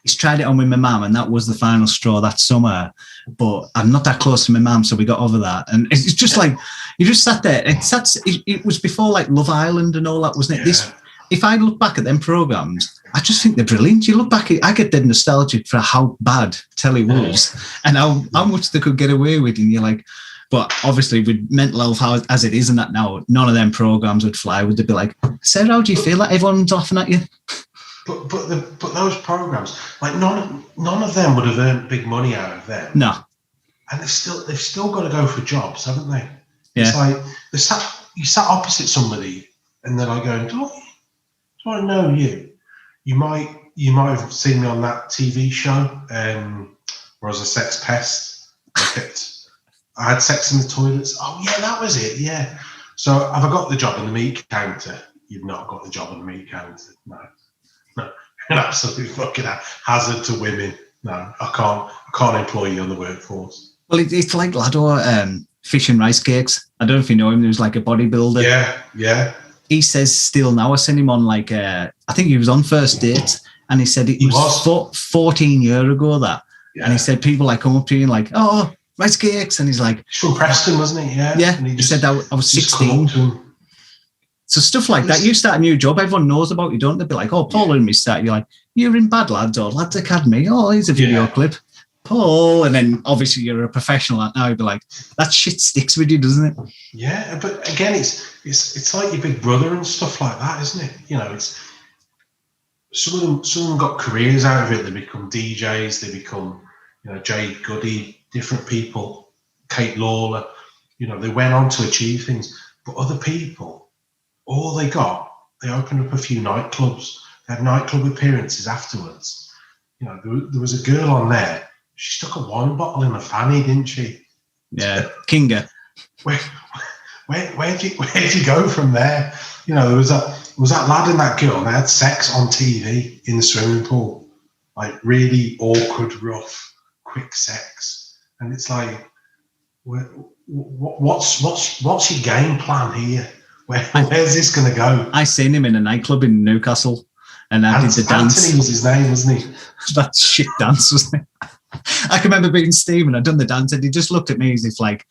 He's tried it on with my mum, and that was the final straw that summer. But I'm not that close to my mum, so we got over that. And it's just like, you just sat there. It was before like Love Island and all that, wasn't it? Yeah. If I look back at them programs, I just think they're brilliant. You look back, I get dead nostalgic for how bad telly was and how much they could get away with. And you're like, but obviously with mental health as it is and that now, none of them programs would fly. Would they be like, Sarah, how do you feel like everyone's laughing at you? But those programs, like none of them would have earned big money out of them. No. And they've still got to go for jobs, haven't they? Yeah. It's like you sat opposite somebody and they're like going, do I know you? You might have seen me on that TV show where I was a sex pest. I had sex in the toilets. Oh yeah, that was it. Yeah. So have I got the job on the meat counter? You've not got the job on the meat counter. No. An absolute fucking hazard to women. No, I can't employ you on the workforce. Well, it's like Lado, fish and rice cakes. I don't know if you know him. He was like a bodybuilder. Yeah. He says still now, I sent him on like, I think he was on First Dates, and he said it was 14 years ago that. Yeah. And he said people like come up to you and like, oh, rice cakes. And he's like. He's from Preston, wasn't he? Yeah. Yeah. And he said that I was 16. So stuff like that. You start a new job, everyone knows about you, don't they? Be like, oh, Paul and me start. You're like, you're in Bad Lads or Lads Academy. Oh, here's a video clip. Paul. And then obviously you're a professional now. You'd be like, that shit sticks with you, doesn't it? Yeah, but again, it's like your big brother and stuff like that, isn't it? You know, it's some of them got careers out of it. They become DJs. They become, Jay Goody, different people, Kate Lawler. They went on to achieve things. But other people, all they opened up a few nightclubs. They had nightclub appearances afterwards. There was a girl on there. She stuck a wine bottle in a fanny, didn't she? Yeah, Kinga. Where'd you go from there? You know, there was that lad and that girl, and they had sex on TV in the swimming pool, like really awkward, rough, quick sex, and it's like, what's your game plan here? Where's this going to go? I seen him in a nightclub in Newcastle, and I did the dance. Anthony was his name, wasn't he? That shit dance, wasn't it? I can remember being Steve and I'd done the dance, and he just looked at me as if like,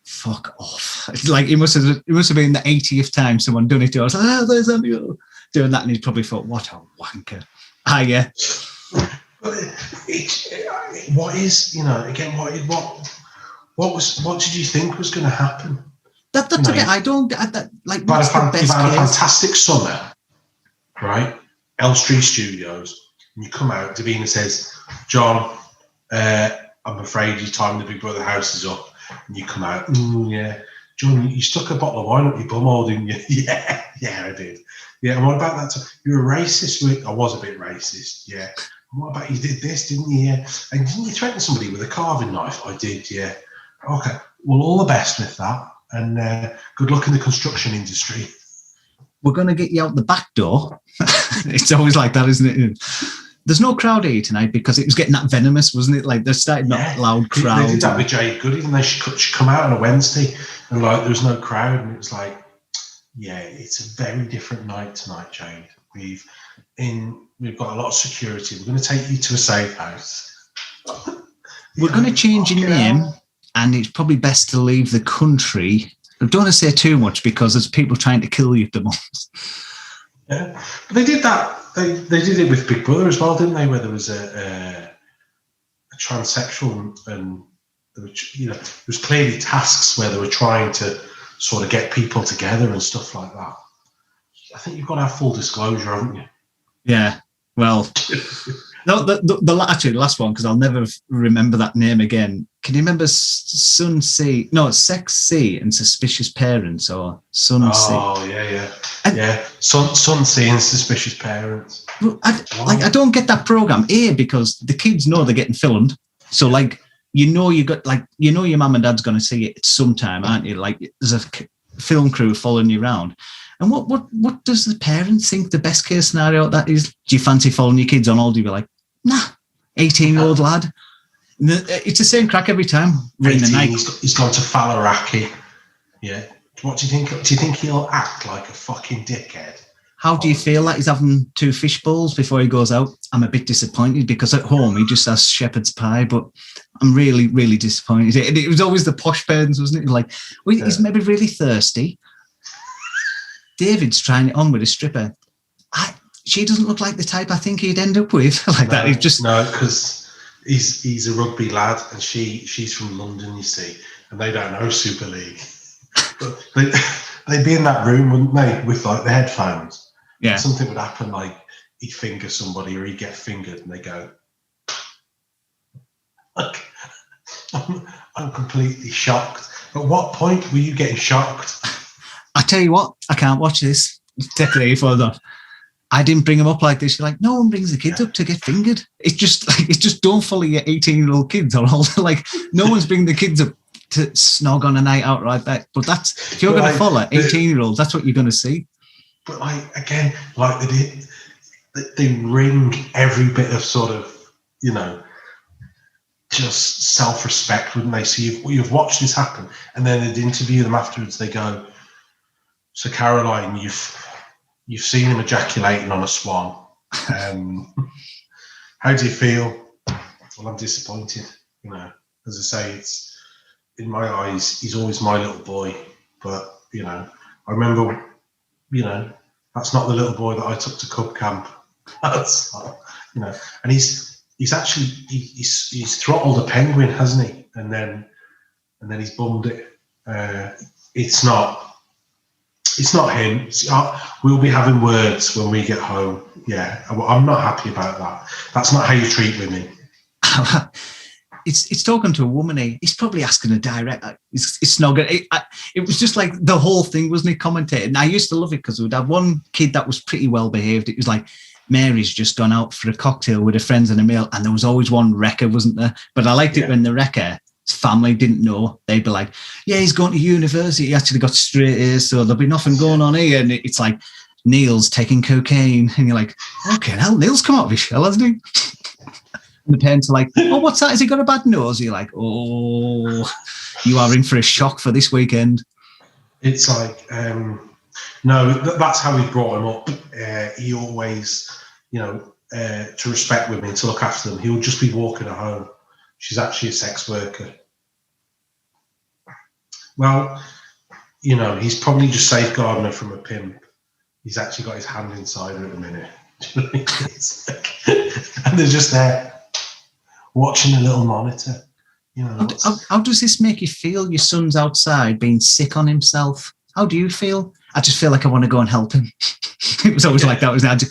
fuck off. It's like it must have been the 80th time someone done it to us. I was like, there's Andy doing that, and he probably thought, what a wanker. Yeah. But what is, you know, again, what did you think was going to happen? That's a bit. I don't get that. Like, you've had a fantastic summer, right? Elstree Studios, and you come out. Davina says, "John, I'm afraid your time in the Big Brother house is up." And you come out. Yeah, John, you stuck a bottle of wine up your bumhole, didn't you? Yeah, I did. Yeah, and what about that? You were racist. I was a bit racist. Yeah. And what about you did this, didn't you? Yeah. And didn't you threaten somebody with a carving knife? I did. Yeah. Okay. Well, all the best with that. And good luck in the construction industry. We're going to get you out the back door. It's always like that, isn't it? There's no crowd here tonight because it was getting that venomous, wasn't it? Like they're starting that loud crowd. They did that with Jade Goody, didn't they? She come out on a Wednesday and like there was no crowd, and it was like, yeah, it's a very different night tonight, Jade. We've got a lot of security. We're going to take you to a safe house. We're going to change your name. And it's probably best to leave the country. I don't want to say too much because there's people trying to kill you at the moment. Yeah, but they did that. They did it with Big Brother as well, didn't they? Where there was a transsexual, and there was clearly tasks where they were trying to sort of get people together and stuff like that. I think you've got to have full disclosure, haven't you? Yeah. Well, no. The last one, because I'll never remember that name again. Can you remember Sun C? No, Sex C and Suspicious Parents, or Sun C? Oh, yeah. Sun C and Suspicious Parents. I don't get that program. Because the kids know they're getting filmed, so like your mum and dad's going to see it at some time, aren't you? Like there's a film crew following you around. And what does the parents think the best case scenario that is? Do you fancy following your kids on all? Do you be like, nah, 18-year-old lad? It's the same crack every time. He's gone to Faliraki. Yeah. What do you think? Do you think he'll act like a fucking dickhead? How do you feel like he's having 2 fish bowls before he goes out? I'm a bit disappointed because at home he just has shepherd's pie, but I'm really, really disappointed. It was always the posh parents, wasn't it? Like, well, he's maybe really thirsty. David's trying it on with a stripper. She doesn't look like the type I think he'd end up with. That. It's just no, because he's a rugby lad and she's from London, you see, and they don't know Super League. But they'd be in that room, wouldn't they, with like the headphones? Yeah. Something would happen, like he'd finger somebody or he'd get fingered, and they go, like, I'm completely shocked. At what point were you getting shocked? I tell you what, I can't watch this. Definitely for that. I didn't bring them up like this. You're like, no one brings the kids up to get fingered. It's just don't follow your 18-year-old kids or all. Like, no one's bringing the kids up to snog on a night out like that. But that's, if you're going to follow 18-year-olds, that's what you're going to see. But like, again, like they ring every bit of sort of, just self-respect, wouldn't they? So you've watched this happen, and then they'd interview them afterwards. They go, so Caroline, you've seen him ejaculating on a swan. How do you feel? Well, I'm disappointed. As I say, it's in my eyes, he's always my little boy. But I remember, that's not the little boy that I took to Cub Camp. That's and he's actually he's throttled a penguin, hasn't he? And then he's bummed it. It's not him. We'll be having words when we get home. Yeah, I'm not happy about that. That's not how you treat women. It's talking to a woman. He's probably asking a direct. It's not good. It was just like the whole thing, wasn't it? Commentated. And I used to love it because we'd have one kid that was pretty well behaved. It was like Mary's just gone out for a cocktail with her friends and a meal, and there was always one wrecker, wasn't there? But I liked it when the wrecker, his family didn't know. They'd be like, yeah, he's going to university. He actually got straight A's, so there'll be nothing going on here. And it's like, Neil's taking cocaine. And you're like, okay, now Neil's come out of his shell, hasn't he? And the parents are like, oh, what's that? Has he got a bad nose? You're like, oh, you are in for a shock for this weekend. It's like, no, that's how we brought him up. He always, to respect women, to look after them, he would just be walking her home. She's actually a sex worker. Well, he's probably just safeguarding her from a pimp. He's actually got his hand inside her at the minute. And they're just there watching a little monitor. How does this make you feel? Your son's outside being sick on himself. How do you feel? I just feel like I want to go and help him. It was always like that.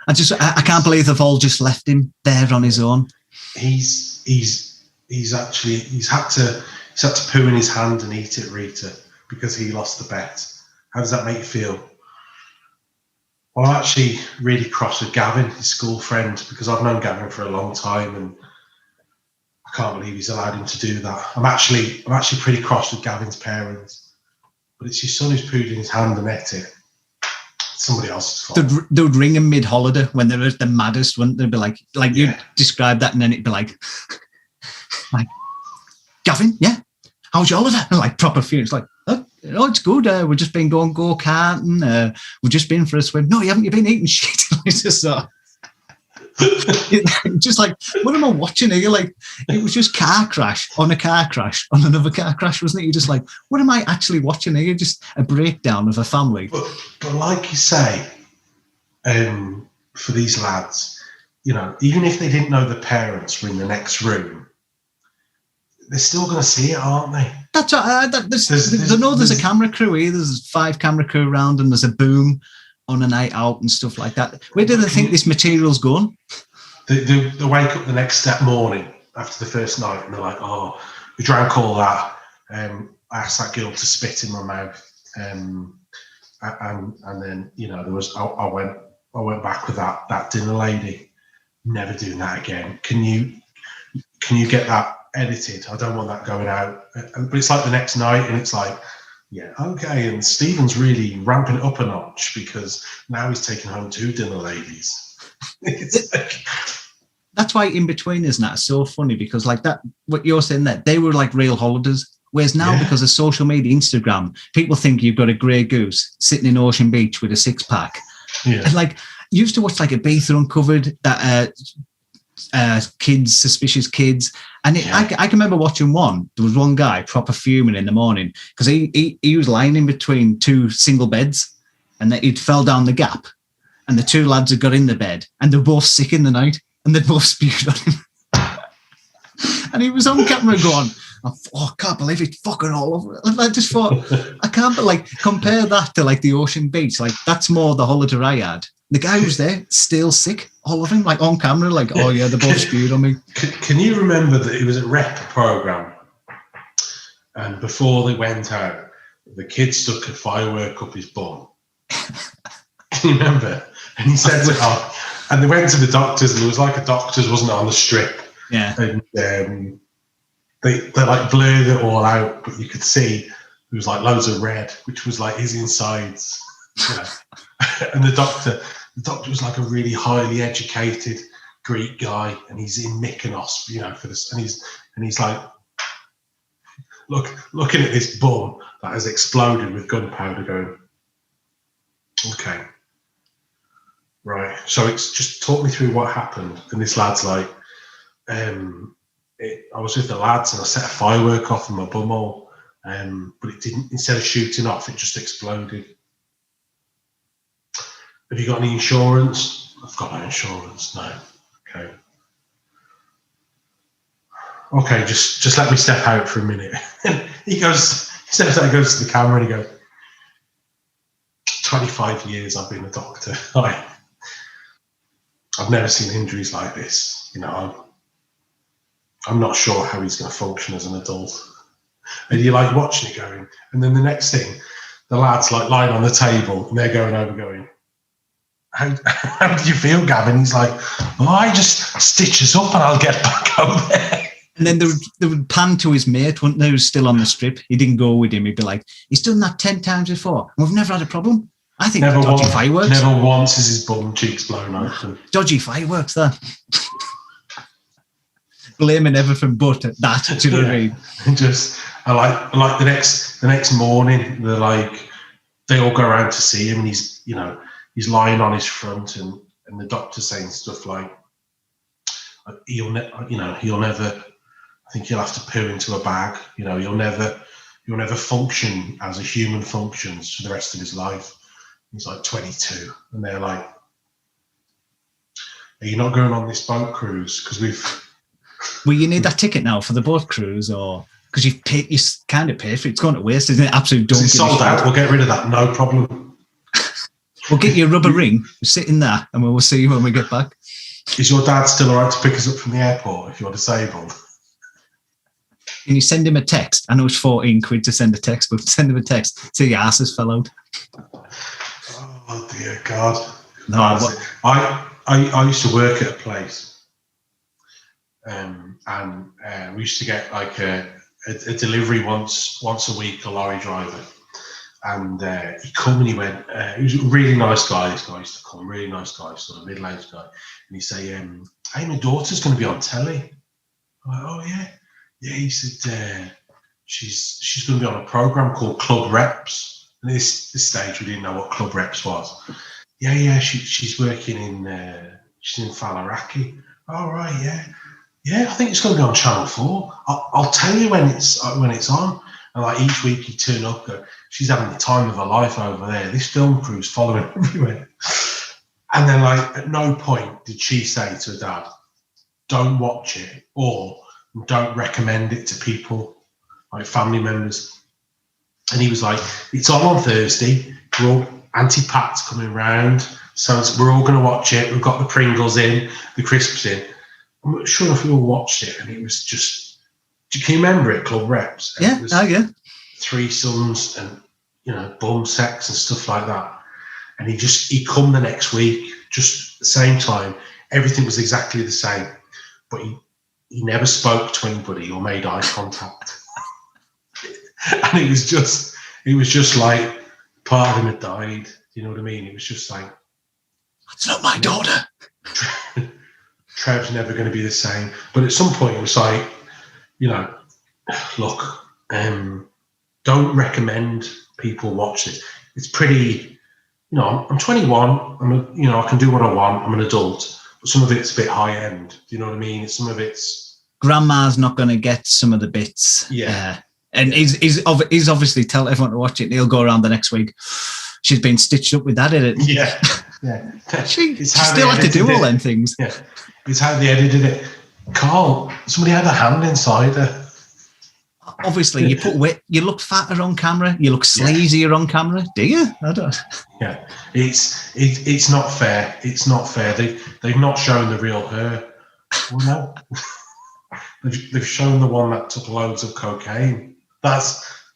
I can't believe they've all just left him there on his own. He's had to poo in his hand and eat it, Rita, because he lost the bet. How does that make you feel? Well, I'm actually really cross with Gavin, his school friend, because I've known Gavin for a long time, and I can't believe he's allowed him to do that. I'm actually pretty cross with Gavin's parents, but it's your son who's pooed in his hand and ate it. It's somebody else's fault. They would ring him mid-holiday when they were at the maddest, wouldn't they? Be like you described that, and then it'd be like, Gavin, yeah, how's your holiday? And like proper fear. It's like, oh, it's good. We've just been going go-karting. We've just been for a swim. No, you haven't. You've been eating shit. It's just just like, what am I watching here? Like, it was just car crash on a car crash on another car crash, wasn't it? You're just like, what am I actually watching here? Just a breakdown of a family. But like you say, for these lads, even if they didn't know the parents were in the next room, they're still going to see it, aren't they? That's there's a camera crew here. There's 5 camera crew around, and there's a boom on a night out and stuff like that. Where do they think this material's going? They wake up the next morning after the first night, and they're like, "Oh, we drank all that. I asked that girl to spit in my mouth, and then there was I went back with that dinner lady. Never doing that again. Can you get that edited? I don't want that going out." But it's like the next night, and it's like, yeah, okay. And Stephen's really ramping it up a notch because now he's taking home 2 dinner ladies. That's why In Between is not so funny, because like that, what you're saying, that they were like real holidays. Whereas now, because of social media, Instagram, people think you've got a grey goose sitting in Ocean Beach with a 6-pack. Yeah. And like, you used to watch like Ibiza Uncovered, that kids, suspicious kids. And I can remember watching one. There was one guy proper fuming in the morning because he was lying in between 2 single beds, and that he'd fell down the gap, and the 2 lads had got in the bed, and they were both sick in the night, and they'd both spewed on him. And he was on camera going, oh, I can't believe it, fucking all over. And I just thought, I can't, but like, compare that to like the Ocean Beach. Like, that's more the holiday I had. The guy who was there, still sick, all of him, like on camera, like, oh yeah, they both spewed on me. Can you remember that it was a rep program, and before they went out, the kid stuck a firework up his bum? Can you remember? And he said, and they went to the doctors, and there was like a doctor's, wasn't it, on the strip? Yeah. And they like blurred it all out, but you could see there was like loads of red, which was like his insides. And the doctor was like a really highly educated Greek guy, and he's in Mykonos, for this, and he's like, looking at this bum that has exploded with gunpowder, going, okay, right. So it's just talk me through what happened. And this lad's like, I was with the lads, and I set a firework off in my bumhole, but it didn't. Instead of shooting off, it just exploded. Have you got any insurance? I've got no insurance. No. Okay, just let me step out for a minute. He steps out, goes to the camera, and he goes, 25 years I've been a doctor. I've never seen injuries like this. I'm not sure how he's going to function as an adult. And you're like watching it going, and then the next thing, the lad's like lying on the table, and they're going over going, how do you feel, Gavin? He's like, oh, I just stitch us up and I'll get back out there. And then they would pan to his mate, wouldn't they, who's still on the strip. He didn't go with him. He'd be like, he's done that 10 times before. We've never had a problem. I think dodgy fireworks. Never once is his bum cheeks blown open. Dodgy fireworks, that. Blaming everything but that, do you know what I mean? I like the next morning, they all go around to see him, and he's lying on his front, and the doctor's saying stuff like, he'll never. I think he'll have to poo into a bag. He'll never function as a human functions for the rest of his life. He's like 22, and they're like, "Are you not going on this boat cruise? Because we've." Well, you need that ticket now for the boat cruise, or because you kind of pay for it. It's going to waste, isn't it? Absolutely, don't. It's sold out. We'll get rid of that. No problem. We'll get you a rubber ring. Sit in there, and we'll see you when we get back. Is your dad still alright to pick us up from the airport if you're disabled? Can you send him a text? I know it's 14 quid to send a text, but send him a text. Say your ass has fell out. Oh dear God! No, I used to work at a place, and we used to get like a delivery once a week, a lorry driver, and he come and he went. He was a really nice guy. This guy used to come, really nice guy, sort of middle-aged guy, and he'd say, "Hey, my daughter's going to be on telly." I'm like, "Oh yeah." Yeah, he said she's going to be on a program called Club Reps. And at this stage, we didn't know what Club Reps was. Yeah, she's working she's in Faliraki. Oh right, yeah. I think it's going to be on Channel 4. I'll tell you when it's on. And like each week, he turn up. She's having the time of her life over there. This film crew's following her everywhere. And then like at no point did she say to her dad, "Don't watch it," or "Don't recommend it to people, like family members." And he was like, "It's on Thursday. We're all Auntie Pat's coming round, so we're all going to watch it. We've got the Pringles in, the crisps in." I'm not sure if we all watched it, and it was just. Can you remember it, Club Reps? Yeah, yeah. Threesomes and bum sex and stuff like that. And he come the next week, just the same time. Everything was exactly the same, but he never spoke to anybody or made eye contact. And it was just like part of him had died. You know what I mean? It was just like, "That's not my daughter." Trev's never going to be the same. But at some point it was like, look, don't recommend people watch this. It's pretty, I'm 21. I can do what I want. I'm an adult. But some of it's a bit high end. Do you know what I mean? Some of it's. Grandma's not going to get some of the bits. Yeah. And he's obviously tell everyone to watch it, and he'll go around the next week. She's been stitched up with that in it. Yeah. She still had to do all them things. Yeah. It's how they edited it. Carl, somebody had a hand inside her. Obviously, you look fatter on camera. You look sleazier on camera. Do you? I don't. Yeah. It's not fair. It's not fair. They've not shown the real her. Well, no. They've shown the one that took loads of cocaine.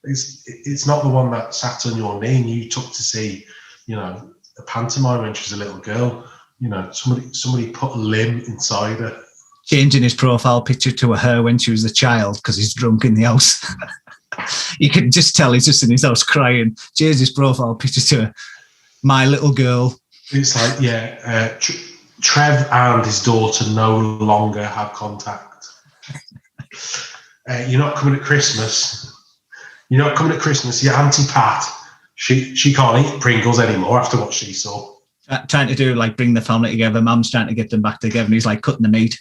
It's not the one that sat on your knee and you took to see, a pantomime when she was a little girl. Somebody put a limb inside her. Changing his profile picture to her when she was a child because he's drunk in the house. You can just tell he's just in his house crying. Change his profile picture to my little girl. It's like, Trev and his daughter no longer have contact. You're not coming at Christmas. Your Auntie Pat, she can't eat Pringles anymore after what she saw. Trying to do bring the family together. Mum's trying to get them back together, and he's like cutting the meat.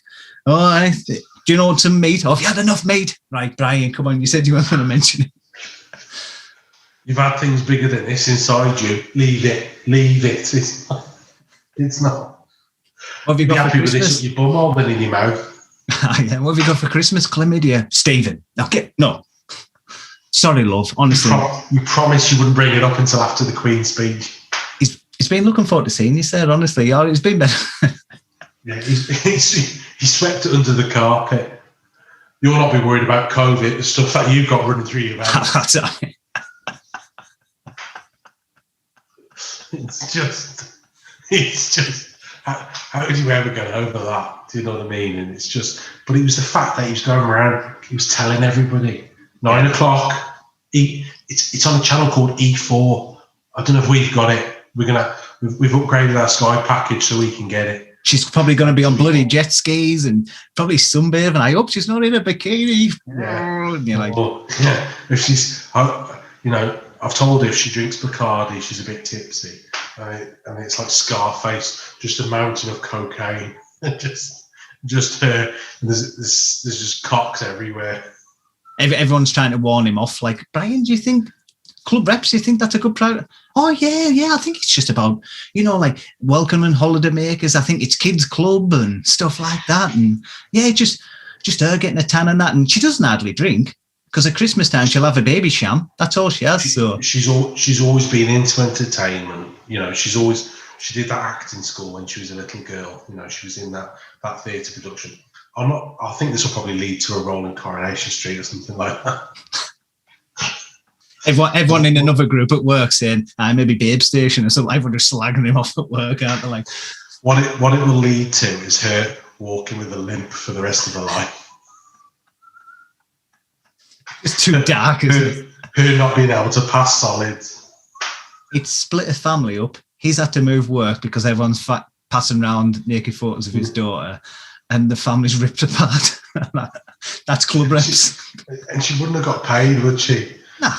Oh, do you know some meat? Oh, have you had enough meat? Right, Brian, come on. You said you weren't going to mention it. You've had things bigger than this inside you. Leave it. It's not. What have you got for Christmas? With this in your bum hole than in your mouth. Yeah, what have you got for Christmas? Chlamydia. Stephen. Okay, no. Sorry, love. Honestly, you promised you wouldn't bring it up until after the Queen's speech. He's been looking forward to seeing you, sir. Honestly, it's been better. Yeah, he swept it under the carpet. You'll not be worried about COVID, the stuff that you've got running through your veins. That's right. It's just. It's just, how did you ever get over that? Do you know what I mean? And it's just, but it was the fact that he was going around, he was telling everybody, 9 o'clock, it's on a channel called E4. I don't know if we've got it. We've upgraded our Sky package so we can get it. She's probably going to be on bloody jet skis and probably sunbathing. I hope she's not in a bikini. Yeah. And you're like, yeah. If she's, I've told her if she drinks Bacardi, she's a bit tipsy. And it's like Scarface, just a mountain of cocaine. just her. There's just cocks everywhere. Everyone's trying to warn him off. Like, Brian, do you think club reps? Do you think that's a good product? Oh yeah. I think it's just about like welcoming holiday makers. I think it's kids club and stuff like that. And yeah, just her getting a tan and that. And she doesn't hardly drink because at Christmas time she'll have a baby sham. That's all she has. So she's always been into entertainment. She did that acting school when she was a little girl. She was in that theatre production. I think this will probably lead to a role in Coronation Street or something like that. Everyone in another group at work saying, maybe Babe Station or something. Everyone just slagging him off at work, aren't they? Like, what it will lead to is her walking with a limp for the rest of her life. It's too dark, isn't it? Her not being able to pass solids. It's split a family up. He's had to move work because everyone's passing around naked photos of his daughter, and the family's ripped apart. That's club reps. And she wouldn't have got paid, would she? Nah.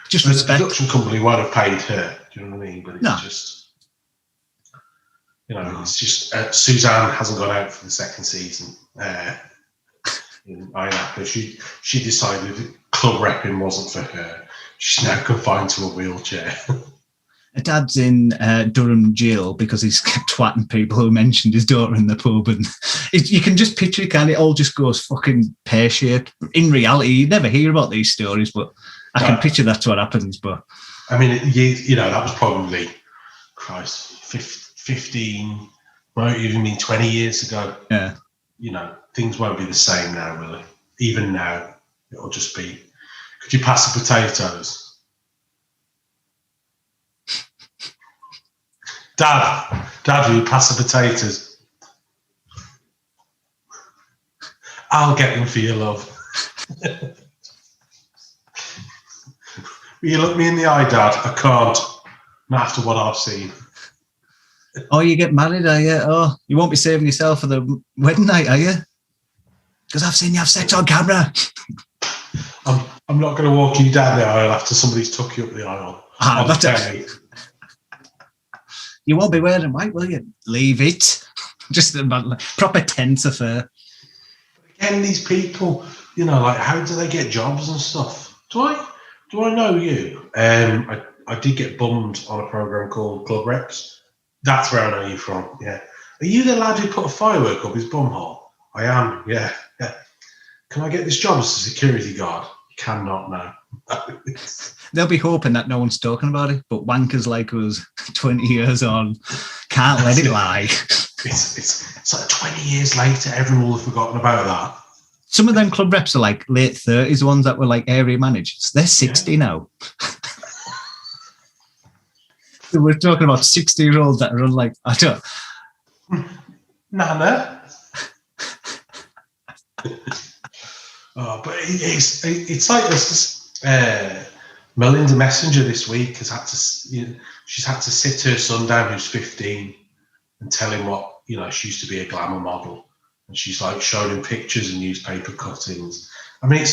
Just respect. The production company won't have paid her. Do you know what I mean? But it's just, it's just Suzanne hasn't gone out for the second season. In Iron she decided club repping wasn't for her. She's now confined to a wheelchair. Her dad's in Durham jail because he's kept twatting people who mentioned his daughter in the pub, and you can just picture it. It all just goes fucking pear-shaped. In reality, you never hear about these stories, but I can picture that's what happens. But I mean, that was probably, Christ, 15, might even mean 20 years ago. Yeah. Things won't be the same now, will it? Even now, it'll just be, could you pass the potatoes? Dad, will you pass the potatoes? I'll get them for you, love. Will you look me in the eye, Dad? I can't. Not after what I've seen. Oh, you get married, are you? Oh, you won't be saving yourself for the wedding night, are you? Because I've seen you have sex on camera. I'm not going to walk you down the aisle after somebody's took you up the aisle. That's it. You won't be wearing white, will you? Leave it. Just a proper tense affair. Again, these people, how do they get jobs and stuff? Do I know you? I did get bummed on a program called Club Reps. That's where I know you from. Yeah. Are you the lad who put a firework up his bumhole? I am. Yeah. Can I get this job as a security guard? You cannot now. They'll be hoping that no one's talking about it, but wankers like us, 20 years on, can't let it lie. It's like 20 years later, everyone will have forgotten about that. Some of them club reps are like late 30s, ones that were like area managers. They're 60 now. So we're talking about 60-year-olds that are like, I don't. Nana. But it's like this. Melinda Messenger this week she's had to sit her son down who's 15 and tell him what she used to be a glamour model, and she's like showing him pictures and newspaper cuttings. I mean,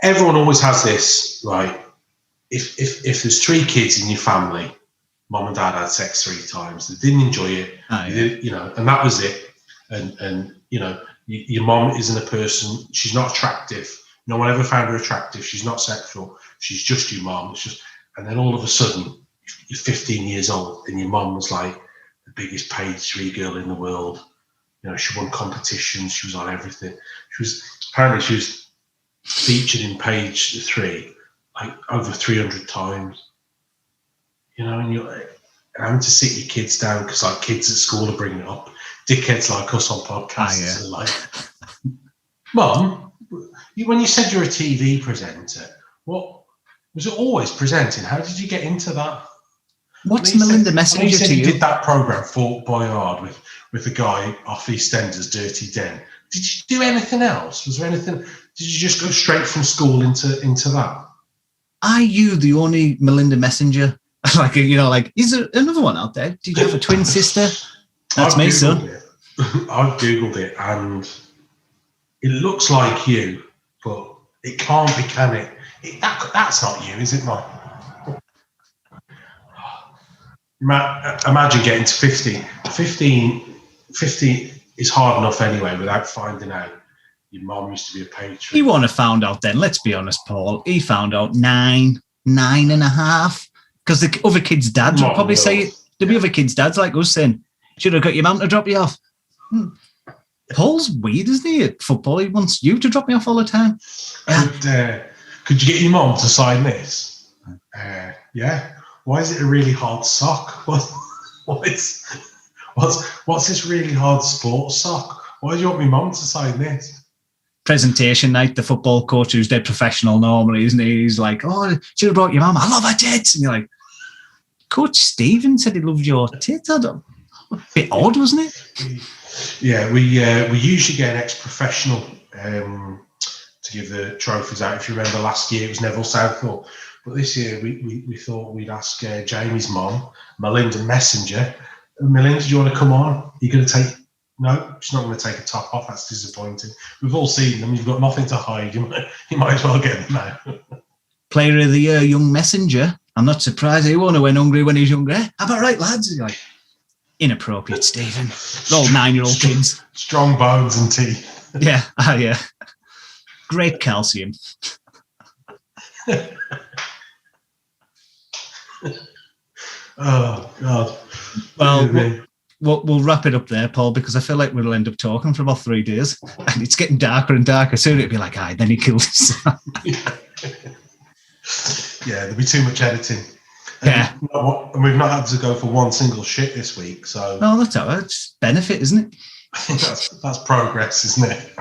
everyone always has this, right? If there's 3 kids in your family, mom and dad had sex 3 times, they didn't enjoy it, and that was it, and your mom isn't a person, she's not attractive. No one ever found her attractive. She's not sexual. She's just your mom. And then all of a sudden, you're 15 years old, and your mom was like the biggest page 3 girl in the world. She won competitions. She was on everything. She was featured in page 3 like over 300 times. And you're having to sit your kids down because like kids at school are bringing it up. Dickheads like us on podcasts are like, Mum, when you said you're a TV presenter, what was it always presenting? How did you get into that? What's Melinda Messenger he said to he you? did that programme, Fort Boyard, with the guy off EastEnders, Dirty Den. Did you do anything else? Was there anything? Did you just go straight from school into that? Are you the only Melinda Messenger? Like, is there another one out there? Did you have a twin sister? That's me, son. I've Googled it, and it looks like you, but it can't be, can it? That's not you, is it, Mike? Imagine getting to 50. 50 is hard enough anyway without finding out your mum used to be a patron. He wouldn't have found out then, let's be honest, Paul. He found out 9.5. Because the other kids' dads would probably say, there'd be other kids' dads like us saying, should have got your mum to drop you off. Paul's weird, isn't he, at football? He wants you to drop me off all the time. Could you get your mum to sign this? Yeah. Why is it a really hard sock? What's this really hard sports sock? Why do you want my mum to sign this? Presentation night, the football coach who's dead professional normally, isn't he? He's like, oh, should have brought your mum. I love her tits. And you're like, Coach Stephen said he loved your tits. A bit odd, wasn't it? Yeah, we usually get an ex-professional to give the trophies out. If you remember last year, it was Neville Southall. But this year, we thought we'd ask Jamie's mum, Melinda Messenger. Melinda, do you want to come on? Are you going to take... No, she's not going to take a top off. That's disappointing. We've all seen them. You've got nothing to hide. You might as well get them out. Player of the year, young Messenger. I'm not surprised he won't have went hungry when he's younger. Am I right, lads? You're like, inappropriate, Stephen. All 9-year-old kids. Strong bones and teeth. Yeah, yeah. Great calcium. Oh, God. Well, we'll wrap it up there, Paul, because I feel like we'll end up talking for about 3 days. And it's getting darker and darker. Soon it'll be like, then he killed his son. Yeah, there'll be too much editing. Yeah. And we've not had to go for one single shit this week, so... Oh, that's all right. It's benefit, isn't it? that's progress, isn't it?